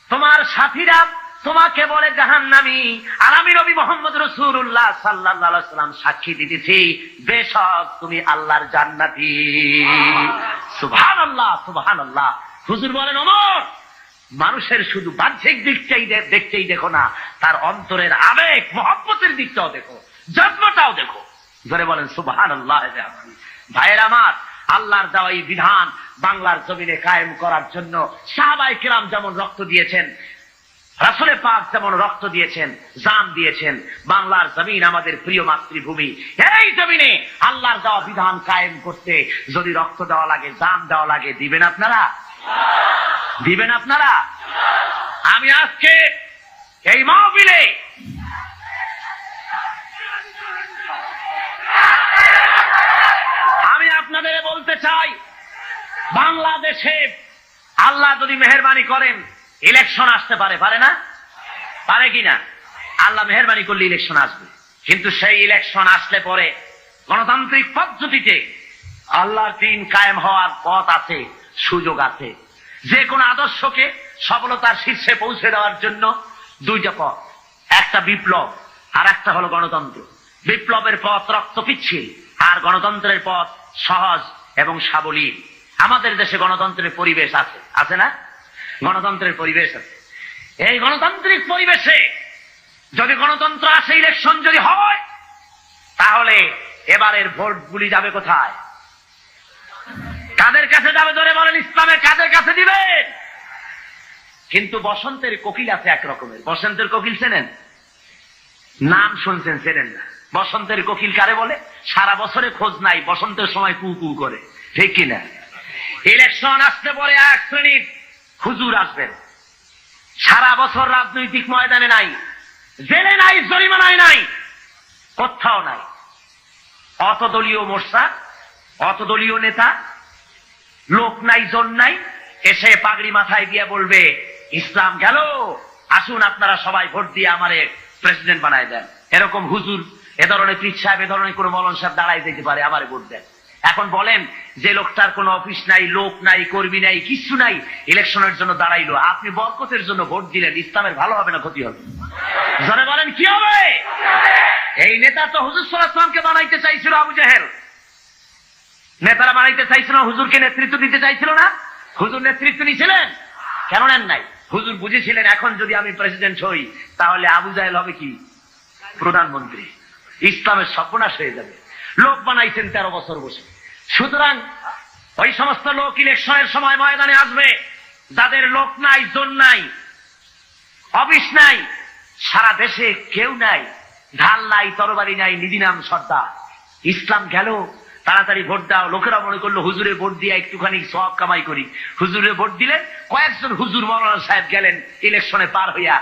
Speaker 2: তোমার সাথীরা তোমাকে বলে জাহান্নামী, আর আমি নবী মুহাম্মদ রাসূলুল্লাহ সাল্লাল্লাহু আলাইহি ওয়াসাল্লাম সাক্ষী দিতেছি, বেশক তুমি আল্লাহর জান্নাতি। সুবহানাল্লাহ, সুবহানাল্লাহ। হুজুর বলেন, ওমর, মানুষের শুধু বাহ্যিক দিকটাই দেখতেই দেখো না, তার অন্তরের আবেগ মহব্বতের দিকটাও দেখো, জন্মটাও দেখো। ধরে বলেন সুবহানাল্লাহ। ভাইয়ের আমার, আল্লাহর দেওয়া এই বিধান বাংলার জমিনে কায়েম করার জন্য সাহাবায়ে কেরাম যেমন রক্ত দিয়েছেন, রাসূল পাক যেমন রক্ত দিয়েছেন, জান দিয়েছেন, বাংলার জমিন আমাদের প্রিয় মাতৃভূমি, এই জমিনে আল্লাহর দেওয়া বিধান কায়েম করতে যদি রক্ত দেওয়া লাগে, জান দেওয়া লাগে, দিবেন আপনারা? দিবেন আপনারা? আমি আজকে এই মাহফিলে আমি আপনাদের বলতে চাই, বাংলাদেশে আল্লাহ যদি মেহেরবানি করেন ইলেকশন আসতে পারে, পারে না? পারে কিনা? আল্লাহ মেহেরবানি করলে ইলেকশন আসবে, কিন্তু সেই ইলেকশন আসলে পরে গণতান্ত্রিক পদ্ধতিতে আল্লাহর দ্বীন কায়েম হওয়ার পথ আছে, সুযোগ আছে। যে কোনো আদর্শকে সফলতার শীর্ষে পৌঁছে দেওয়ার জন্য দুইটা পথ, একটা বিপ্লব আর একটা হলো গণতন্ত্র। বিপ্লবের পথ রক্ত পিচ্ছিল, আর গণতন্ত্রের পথ সহজ এবং সাবলীল। আমাদের দেশে গণতন্ত্রের পরিবেশ আছে, আছে না? গণতন্ত্রের পরিবেশ আছে। এই গণতান্ত্রিক পরিবেশে যদি গণতন্ত্র আসে, ইলেকশন যদি হয়, তাহলে এবারের ভোটগুলি যাবে কোথায়? কাদের কাছে যাবে? ধরে বলেন, ইসলামের কাদের কাছে দিবেন? কিন্তু বসন্তের কোকিল আছে এক রকমের। বসন্তের কোকিল চেনেন? নাম শুনছেন, চেনেন না? বসন্তের কোকিল কারে বলে? সারা বছরে খোঁজ নাই, বসন্তের সময় কু কু করে, ঠিক কিনা? ইলেকশন আসতে পরে এক শ্রেণীর হুজুর আসবেন, সারা বছর রাজনৈতিক ময়দানে নাই, জেলে নাই, জরিমানায় নাই, কোথাও নাই। অত দলীয় মোর্চা, অত দলীয় নেতা, লোক নাই, জন নাই, এসে পাগড়ি মাথায় দিয়ে বলবে ইসলাম গেল, আসুন আপনারা সবাই ভোট দিয়ে আমারে প্রেসিডেন্ট বানায় দেন। এরকম হুজুর, এ ধরনের পীর সাহেব, এ ধরনের কোন মৌলানা সাহেব দাঁড়াই দিতে পারে, আমারে ভোট দেন। এখন বলেন, যে লোকটার কোনো অফিস নাই, লোক নাই, কর্মী নাই, কিছু নাই, ইলেকশনের জন্য দাঁড়াইলো, আপনি বরকতের জন্য ভোট দিলেন, ইসলামের ভালো হবে না ক্ষতি হবে? জোরে বলেন, কি হবে? এই নেতা তো হুজুর সাল্লাল্লাহু আলাইহি ওয়াসাল্লামকে বানাইতে চাইছিল আবু জেহেল। নেতারা বানাইতে চাইছিল, হুজুরকে নেতৃত্ব দিতে চাইছিল না? হুজুর নেতৃত্ব নিয়েছিলেন? কেন নেন নাই? হুজুর বুঝেছিলেন এখন যদি আমি প্রেসিডেন্ট হই, তাহলে আবু জাহেল হবে কি প্রধানমন্ত্রী, ইসলামের সর্বনাশ হয়ে যাবে। লোক বানাইছেন 13 বছর বসে। সুতরাং ওই সমস্ত লোক ইলেকশনের সময় ময়দানে আসবে, যাদের লোক নাই, জন নাই, অফিস নাই, সারা দেশে কেউ নাই, ঢাল নাই, তরবারি নাই, নিধি নাম সর্দার। ইসলাম গেল, তাড়াতাড়ি ভোট দাও। লোকেরা মনে করলো হুজুরে ভোট দিয়ে একটুখানি সওয়াব কামাই করি, হুজুরে ভোট দিলেন। কয়েকজন হুজুর মৌলানা সাহেব গেলেন ইলেকশনে পার হইয়া,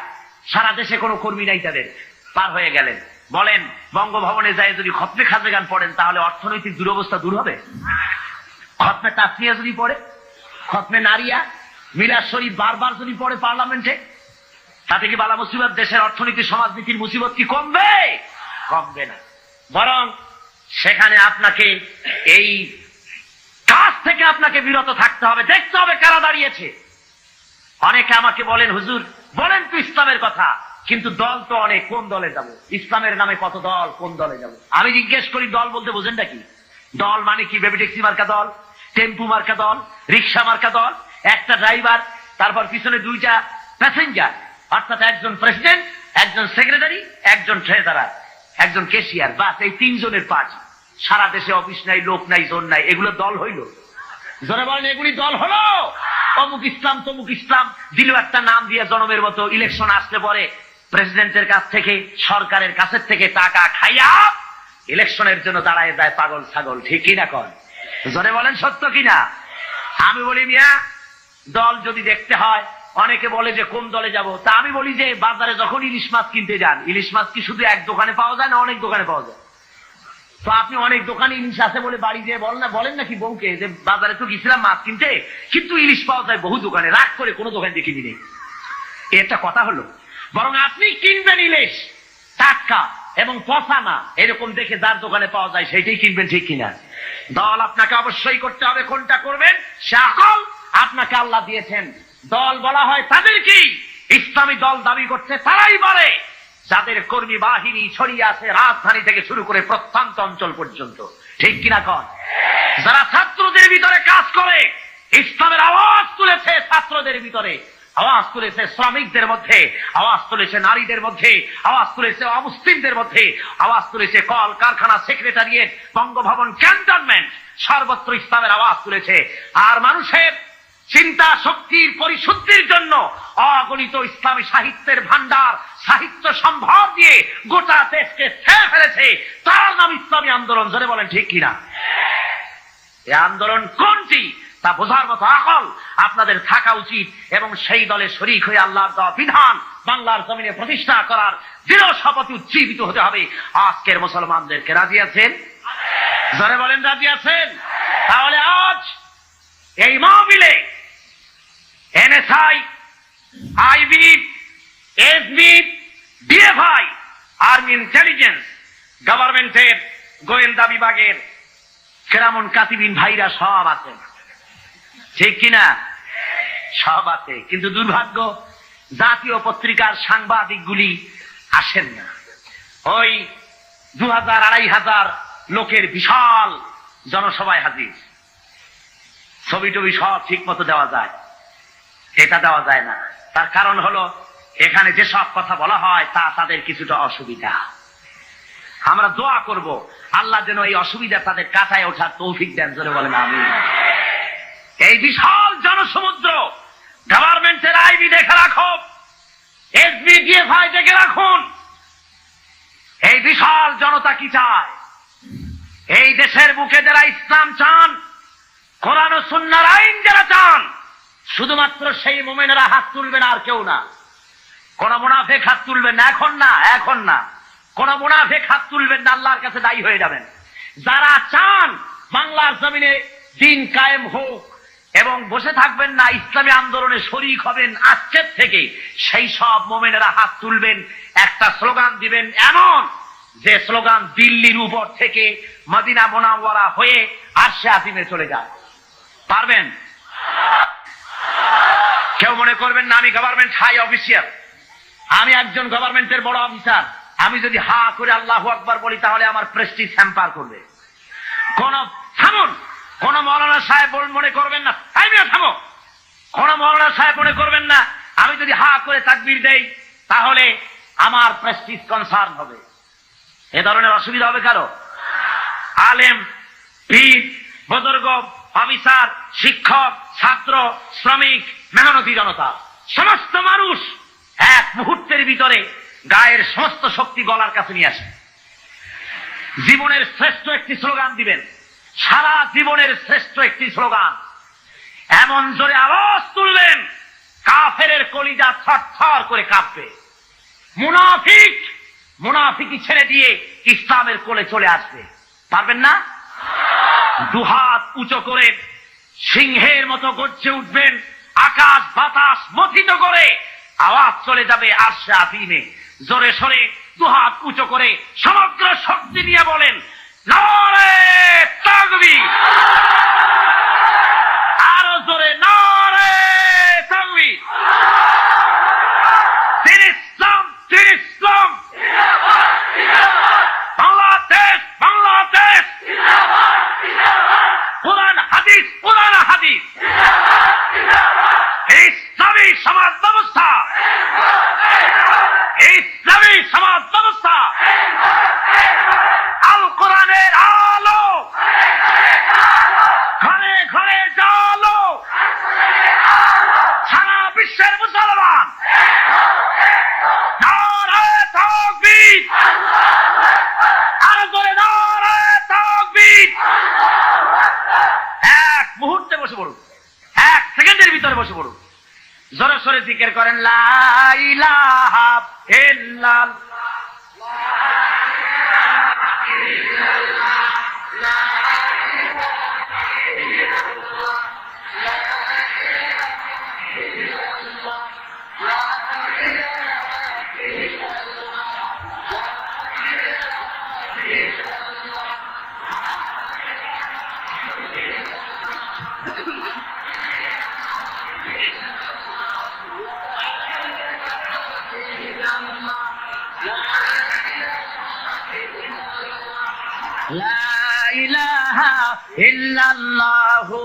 Speaker 2: সারা দেশে কোনো কর্মী নাই তাদের, পার হয়ে গেলেন। বলেন, বঙ্গভবনে যায় যদি খতমে খাজে গান পড়েন, তাহলে অর্থনৈতিক দুরবস্থা দূর হবে? খতমে তাসমিয়া যদি পড়ে, খতমে নারিয়া, মিলাদ শরীফ বারবার যদি পড়ে পার্লামেন্টে, তাতে কি বালা মুসিবত, দেশের অর্থনীতি, সমাজনীতির মুসিবত কি কমবে? কমবে না, বরং সেখানে আপনাকে এই কাজ থেকে আপনাকে বিরত থাকতে হবে, দেখতে হবে কারা দাঁড়িয়েছে। অনেকে আমাকে বলেন, হুজুর বলেন তো ইসলামের কথা, কিন্তু দল তো অনেক, কোন দলে যাব? ইসলামের নামে কত দল, কোন দলে যাব? আমি জিজ্ঞেস করি, দল বলতে বোঝেন নাকি? দল মানে কি? বেবি ট্যাক্সি মার্কা দল, টেম্পু মার্কা দল, রিক্সা মার্কা দল, একটা ড্রাইভার, তারপর পিছনে 2টা প্যাসেঞ্জার, অর্থাৎ একজন প্রেসিডেন্ট, একজন সেক্রেটারি, একজন ট্রেজারার, একজন ক্যাশিয়ার, বাস, এই 3 জনের পার্টি। সারা দেশে অফিস নাই, লোক নাই, জন নাই, এগুলো দল হইল? জোরে বলেন, এগুলি দল হলো? অমুক ইসলাম, তমুক ইসলাম দিল একটা নাম দিয়ে জনমের মতো। ইলেকশন আসলে পরে প্রেসিডেন্টের কাছ থেকে, সরকারের কাছের থেকে টাকা খাইয়া ইলেকশনের জন্য দাঁড়ায় যায় পাগল ছাগল, ঠিক কিনা কন? জোরে বলেন, সত্য কিনা? আমি বলি, মিয়া দল যদি দেখতে হয়, অনেকে বলে যে কোন দলে যাব, তা আমি বলি যে বাজারে যখন ইলিশ মাছ কিনতে যান, ইলিশ মাছ কি শুধু এক দোকানে পাওয়া যায় না অনেক দোকানে পাওয়া যায়? তো আপনি অনেক দোকানে ইলিশ আছে বলে বাড়ি যেয়ে বলেন নাকি বউকে যে বাজারে তো গেছিলাম মাছ কিনতে, কিন্তু ইলিশ পাওয়া যায় বহু দোকানে, রাগ করে কোনো দোকান দিয়ে কিনি নেই। এটা কথা হলো? বরং আপনি কিনবেন ইলিশ টাটকা এবং পচা না, এরকম দেখে যার দোকানে পাওয়া যায় সেইটাই কিনবেন, ঠিক কিনা? দল আপনাকে অবশ্যই করতে হবে, কোনটা করবেন সে আকল আপনাকে আল্লাহ দিয়েছেন। দল বলা হয় তাদের কি ইসলামী দল দাবি করছে তারাই বলে যাদের কর্মী বাহিনী ছড়িয়ে আছে রাজধানী থেকে শুরু করে প্রত্যন্ত অঞ্চল পর্যন্ত, ঠিক কিনা কন? যারা ছাত্রদের ভিতরে কাজ করে, ইসলামের আওয়াজ তুলেছে, ছাত্রদের ভিতরে আওয়াজ তুলেছে, শ্রমিকদের মধ্যে আওয়াজ তুলেছে, নারীদের মধ্যে আওয়াজ তুলেছে, অমুসলিমদের মধ্যে আওয়াজ তুলেছে, কল কারখানা, সেক্রেটারিয়েট, বঙ্গভবন, ক্যান্টনমেন্ট, সর্বত্র ইসলামের আওয়াজ তুলেছে। আর মানুষের চিন্তা শক্তির পরিশুদ্ধির জন্য অগণিত ইসলামী সাহিত্যের ভান্ডার, সাহিত্য সম্ভার দিয়ে গোটা দেশকে ছেড়ে ফেলেছে। তার নাম ইসলামী আন্দোলন। জোরে বলেন, ঠিক কিনা? এই আন্দোলন কোনটি? তা বোঝার মতো আকল আপনাদের থাকা উচিত, এবং সেই দলে শরীক হয়ে আল্লাহর দেওয়া বিধান বাংলার জমিনে প্রতিষ্ঠা করার দৃঢ় শপথে উজ্জীবিত হতে হবে। আজকের মুসলমানদেরকে রাজি আছেন? জোরে বলেন, রাজি আছেন? তাহলে আজ এই মাহফিলে NSI, IB, SB, DFI, army intelligence, গভর্নমেন্টের গোয়েন্দা বিভাগের কেরামন কাতিবিন ভাইরা সব আছেন, ঠিক কিনা? সব আছে, কিন্তু দুর্ভাগ্য জাতীয় পত্রিকার সাংবাদিকগুলি আসেন না। ওই 2000-2500 লোকের বিশাল জনসভায় হাজির, ছবি টবি সব ঠিক মতো দেওয়া যায়, এটা দেওয়া যায় না। তার কারণ হলো এখানে যেসব কথা বলা হয় তা তাদের কিছুটা অসুবিধা। আমরা দোয়া করব আল্লাহ যেন এই অসুবিধা তাদের কাটায় ওঠার তৌফিক দেন। জোরে বলেন আমিন। এই বিশাল জনসমুদ্র গভর্নমেন্টের আইবি দেখে রাখো, এসবি, ডিএফআই দেখে রাখুন। এই বিশাল জনতা কি চায়? এই দেশের বুকে যারা ইসলাম চান, কোরআন ও সুন্নাহর আইন যারা চান, শুধুমাত্র সেই মুমিনেরা হাত তুলবেন, আর কেউ না। কোন মুনাফিক হাত তুলবেন না, এখন না, এখন না। কোন মুনাফিক হাত তুলবেন না, আল্লাহর কাছে দায়ী হয়ে যাবেন। যারা চান বাংলার জমিনে দিন কায়েম হোক এবং বসে থাকবেন না, ইসলামী আন্দোলনে শরীক হবেন আজকের থেকে, সেই সব মুমিনেরা হাত তুলবেন। একটা স্লোগান দিবেন এমন যে স্লোগান দিল্লির উপর থেকে মদিনা মুনাওয়ারা হয়ে আরশে আজিমে চলে যায়। পারবেন? কেউ মনে করবেন না আমি গভর্নমেন্ট হাই অফিসিয়াল, আমি একজন গভর্নমেন্টের বড় অফিসার, আমি যদি হা করে আল্লাহু আকবার বলি তাহলে আমার প্রেস্টিজ হ্যাম্পার করবে। থামুন, কোন মৌলানা সাহেব মনে করবেন না, থামো, কোন মৌলানা সাহেব মনে করবেন না আমি যদি হা করে তাকবীর দেই তাহলে আমার প্রেস্টিজ কনসার্ন হবে। এ ধরনের অসুবিধা হবে কারো? আলেম, পীর, বুজুর্গ, অফিসার, শিক্ষক, ছাত্র, শ্রমিক, মেহনতি জনতা, সমস্ত মানুষ এক মুহূর্তের ভিতরে গায়ের সমস্ত শক্তি গলার কাছে নিয়ে আসে। জীবনের শ্রেষ্ঠ একটি স্লোগান দিবেন, সারা জীবনের শ্রেষ্ঠ একটি স্লোগান, এমন জোরে আওয়াজ তুললেন কাফেরের কলিজা থরথর করে কাঁপবে। মুনাফিকি ছেড়ে দিয়ে ইসলামের কোলে চলে আসবে। পারবেন না? দুহাত উঁচু করে সিংহের মতো গর্জে উঠবেন, আকাশ বাতাস মথিত করে আওয়াজ চলে যাবে আরশে আজিমে। জোরে সরে দুহাত উঁচু করে সমগ্র শক্তি নিয়ে বলেন নারে তাকবীর, আরো জোরে নারে তাকবীর। দিন ইসলাম, দিন ইসলাম, বাংলাদেশ, বাংলাদেশ, কোরআন হাদিস, কোরআন হাদিস, ইসলামী সমাজ ব্যবস্থা, ইসলামী সমাজ ব্যবস্থা, আল কোরআনের আলো, ঘরে ঘরে জালো, সারা বিশ্বের মুসলমান নারে তাকবীর, আর জোরে নারে তাকবীর। এক মুহূর্তে বসে পড়ুন, এক সেকেন্ডের ভিতরে বসে পড়ুন, জোরে সোরে জিকির করেন লা ইলাহা ইল্লাল্লাহ। লা ইলাহা ইল্লাল্লাহু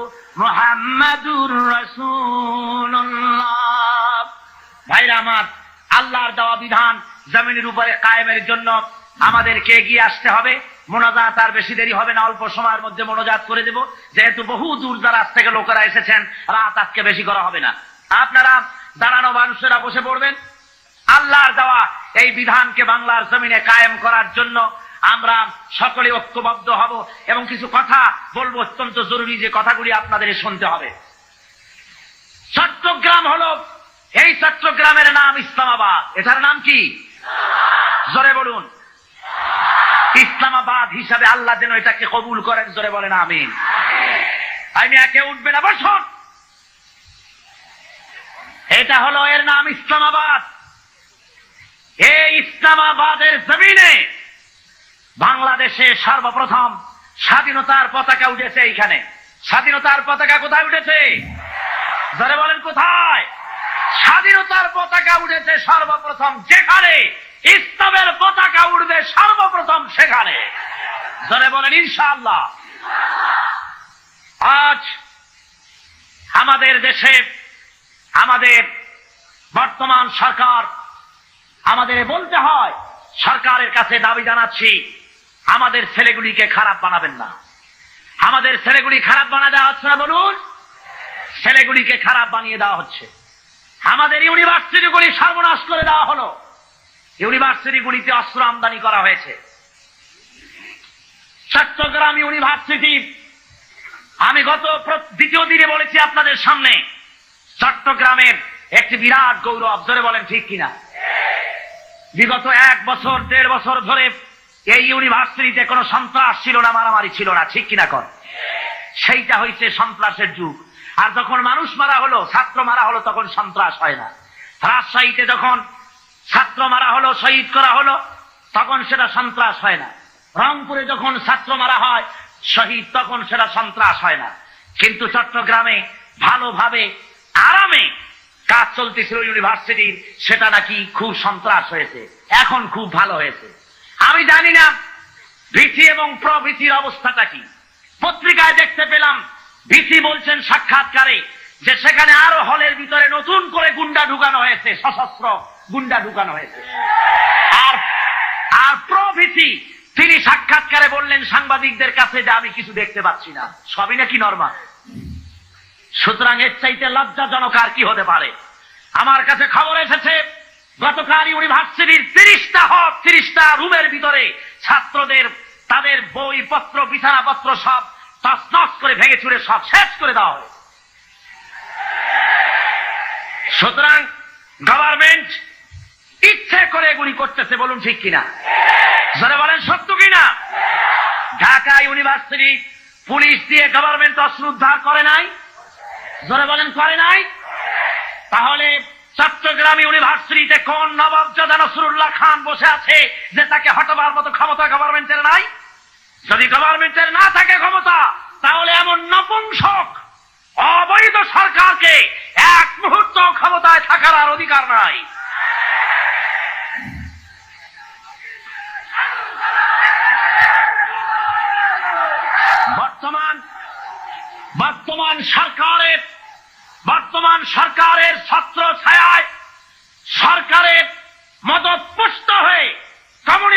Speaker 2: মুহাম্মাদুর রাসূলুল্লাহ। ভাইরা আমার, আল্লাহর দেওয়া বিধান জমিনের উপরে কায়েমের জন্য আমাদেরকে এগিয়ে আসতে হবে। মোনাজাত আর বেশি দেরি হবে না, অল্প সময়ের মধ্যে মোনাজাত করে দেব। যেহেতু বহু দূর দরাজ থেকে লোকেরা এসেছেন, রাত আজকে বেশি করা হবে না। আপনারা দাঁড়ানো মানুষেরা বসে পড়বেন। আল্লাহর দেওয়া এই বিধানকে বাংলার জমিনে কায়েম করার জন্য আমরা সকলে ঐক্যবদ্ধ হব এবং কিছু কথা বলবো, অত্যন্ত জরুরি যে কথাগুলি আপনাদের শুনতে হবে। চট্টগ্রাম হলো, এই চট্টগ্রামের নাম ইসলামাবাদ। এটার নাম কি? জোরে বলুন। ইসলামাবাদ হিসাবে আল্লাহ যেন এটাকে কবুল করেন, জোরে বলেন আমিন। আমি একে উঠবে না, বসুন। এটা হলো, এর নাম ইসলামাবাদ। এই ইসলামাবাদের জমিনে বাংলাদেশে সর্বপ্রথম স্বাধীনতার পতাকা উঠেছে। এইখানে স্বাধীনতার পতাকা কোথায় উঠেছে? জোরে বলেন কোথায়? স্বাধীনতার পতাকা উঠেছে সর্বপ্রথম যেখানে, ইসলামের পতাকা উঠবে সর্বপ্রথম সেখানে। জোরে বলেন ইনশাআল্লাহ। আজ আমাদের দেশে আমাদের বর্তমান সরকার, আমাদের বলতে হয়, সরকারের কাছে দাবি জানাচ্ছি, আমাদের ছেলেগুলিকে খারাপ বানাবেন না। আমাদের ছেলেগুলি খারাপ বানা দেওয়া হচ্ছে না, বলুন। ছেলেগুলিকে খারাপ বানিয়ে দেওয়া হচ্ছে। আমাদের ইউনিভার্সিটিগুলি সর্বনাশ করে দেওয়া হলো। ইউনিভার্সিটিগুলিতে অস্ত্র আমদানি করা হয়েছে। চট্টগ্রাম ইউনিভার্সিটি, আমি গত দ্বিতীয় দিনে বলেছি আপনাদের সামনে, চট্টগ্রামের একটি বিরাট গৌরব। জোরে বলেন ঠিক কিনা? বিগত 1 বছর 1.5 বছর ধরে এই ইউনিভার্সিটিতে কোনো সন্ত্রাস ছিল না, মারামারি ছিল না, ঠিক কিনা কর? সেইটা হইছে সন্ত্রাসের যুগ। আর যখন মানুষ মারা হলো, ছাত্র মারা হলো, তখন সন্ত্রাস হয় না। রাজশাহীতে যখন ছাত্র মারা হলো, শহীদ করা হলো, তখন সেটা সন্ত্রাস হয় না। রংপুরে যখন ছাত্র মারা হয়, শহীদ, তখন সেটা সন্ত্রাস হয় না। কিন্তু চট্টগ্রামে ভালোভাবে আরামে কাজ চলতেছিল ইউনিভার্সিটির, সেটা নাকি খুব সন্ত্রাস হয়েছে। এখন খুব ভালো হয়েছে। আমি জানি না ভিসি এবং প্রভিসির অবস্থাটা কি। পত্রিকায় দেখতে পেলাম ভিসি বলছেন সাক্ষাৎকারে যে সেখানে আরো হলের ভিতরে নতুন করে গুন্ডা ঢুকানো হয়েছে, সশস্ত্র গুন্ডা ঢুকানো হয়েছে। আর প্রভিসি তিনি সাক্ষাৎকারে বললেন সাংবাদিকদের কাছে যে আমি কিছু দেখতে পাচ্ছি না, সবই নাকি নরমাল। সুতরাং এর চাইতে লজ্জাজনক আর কি হতে পারে? আমার কাছে খবর এসেছে গতকাল ইউনিভার্সিটির 30টা রুমের ভিতরে ছাত্রদের তাদের বইপত্র, বিছানাপত্র সব তছনছ করে ভেঙে চুরে সব শেষ করে দেওয়া হয়। সুতরাং গভর্নমেন্ট ইচ্ছে করে এগুলি করতেছে, বলুন ঠিক কিনা? যারা বলেন সত্য কিনা? ঢাকা ইউনিভার্সিটি পুলিশ দিয়ে গভর্নমেন্ট অস্ত্র উদ্ধার করে নাই? যারা বলেন করে নাই? তাহলে চট্টগ্রাম ইউনিভার্সিটিতে কোন নবাবজাদা নসরুল্লাহ খান বসে আছে যে তাকে হটাবার মতো ক্ষমতা গভর্নমেন্টের নাই? যদি গভর্নমেন্টের না থাকে ক্ষমতা, তাহলে এমন নপুংসক অবৈধ সরকারকে 1 মুহূর্ত ক্ষমতায় থাকার আর অধিকার নাই। বর্তমান সরকারের ছত্র ছায়ায় সরকারের মদতপুষ্ট হয়ে কমিউনিস্ট